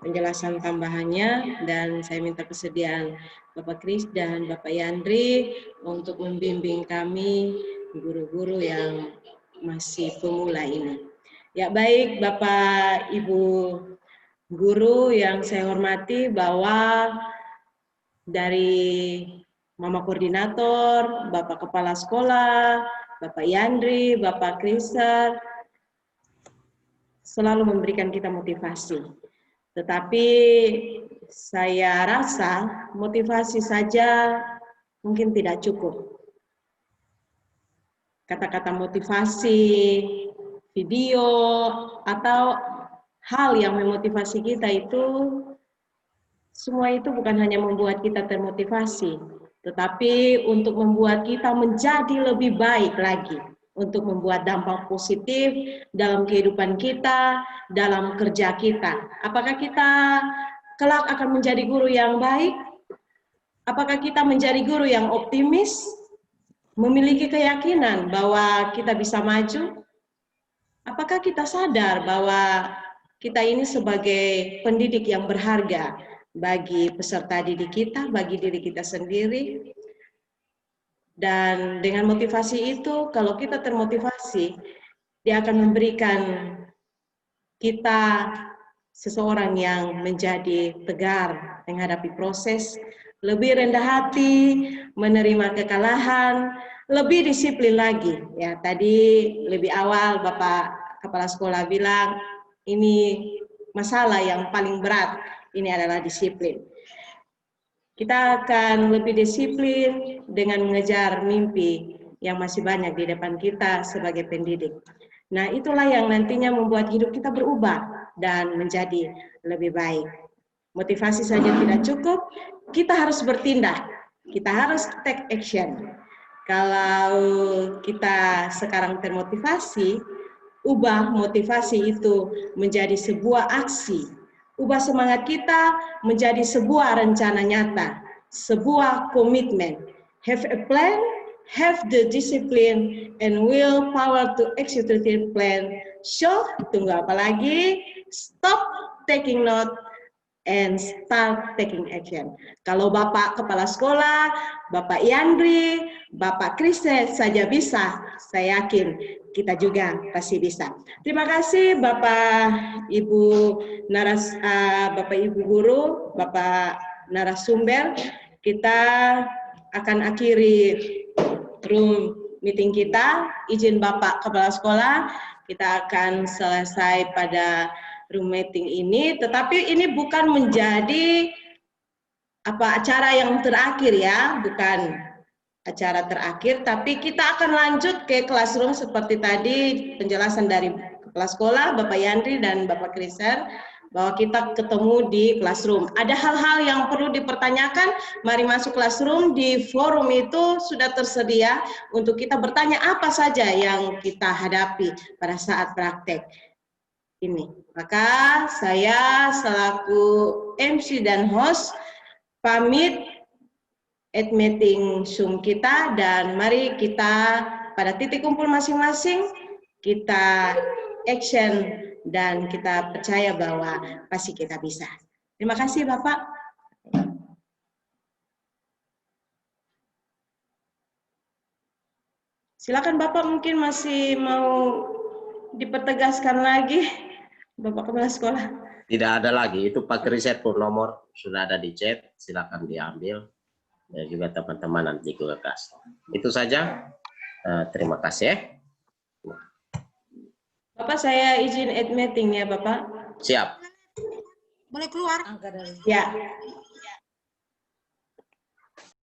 penjelasan tambahannya, dan saya minta kesediaan Bapak Kris dan Bapak Yandri untuk membimbing kami guru-guru yang masih pemula ini. Ya baik Bapak Ibu guru yang saya hormati, bahwa dari Mama Koordinator, Bapak Kepala Sekolah, Bapak Yandri, Bapak Kriser selalu memberikan kita motivasi. Tetapi saya rasa motivasi saja mungkin tidak cukup. Kata-kata motivasi, video, atau hal yang memotivasi kita itu, semua itu bukan hanya membuat kita termotivasi, tetapi untuk membuat kita menjadi lebih baik lagi, untuk membuat dampak positif dalam kehidupan kita, dalam kerja kita. Apakah kita kelak akan menjadi guru yang baik? Apakah kita menjadi guru yang optimis? Memiliki keyakinan bahwa kita bisa maju? Apakah kita sadar bahwa kita ini sebagai pendidik yang berharga bagi peserta didik kita, bagi diri kita sendiri? Dan dengan motivasi itu, kalau kita termotivasi, dia akan memberikan kita seseorang yang menjadi tegar menghadapi proses, lebih rendah hati, menerima kekalahan, lebih disiplin lagi. Ya, tadi lebih awal Bapak Kepala Sekolah bilang, ini masalah yang paling berat, ini adalah disiplin. Kita akan lebih disiplin dengan mengejar mimpi yang masih banyak di depan kita sebagai pendidik. Nah, itulah yang nantinya membuat hidup kita berubah dan menjadi lebih baik. Motivasi saja tidak cukup, kita harus bertindak, kita harus take action. Kalau kita sekarang termotivasi, ubah motivasi itu menjadi sebuah aksi. Ubah semangat kita menjadi sebuah rencana nyata, sebuah komitmen. Have a plan, have the discipline and willpower to execute the plan. So, tunggu apa lagi? Stop taking note and start taking action. Kalau Bapak Kepala Sekolah, Bapak Yandri, Bapak Kristen saja bisa, saya yakin kita juga pasti bisa. Terima kasih Bapak Ibu Bapak Ibu Guru, Bapak narasumber. Kita akan akhiri room meeting kita. Izin Bapak Kepala Sekolah, kita akan selesai pada room meeting ini, tetapi ini bukan menjadi acara yang terakhir ya, bukan acara terakhir, tapi kita akan lanjut ke classroom seperti tadi penjelasan dari Kepala Sekolah, Bapak Yandri dan Bapak Kriser, bahwa kita ketemu di classroom. Ada hal-hal yang perlu dipertanyakan, mari masuk classroom. Di forum itu sudah tersedia untuk kita bertanya apa saja yang kita hadapi pada saat praktek ini. Maka saya selaku MC dan host pamit meeting Zoom kita, dan mari kita pada titik kumpul masing-masing kita action dan kita percaya bahwa pasti kita bisa. Terima kasih Bapak. Silakan Bapak, mungkin masih mau dipertegaskan lagi, Bapak Kepala Sekolah. Tidak ada lagi, itu pakai riset pun nomor sudah ada di chat, silakan diambil. Dan juga teman-teman nanti Google Class. Itu saja, terima kasih. Bapak, saya izin meeting ya Bapak. Siap. Boleh keluar? Ya.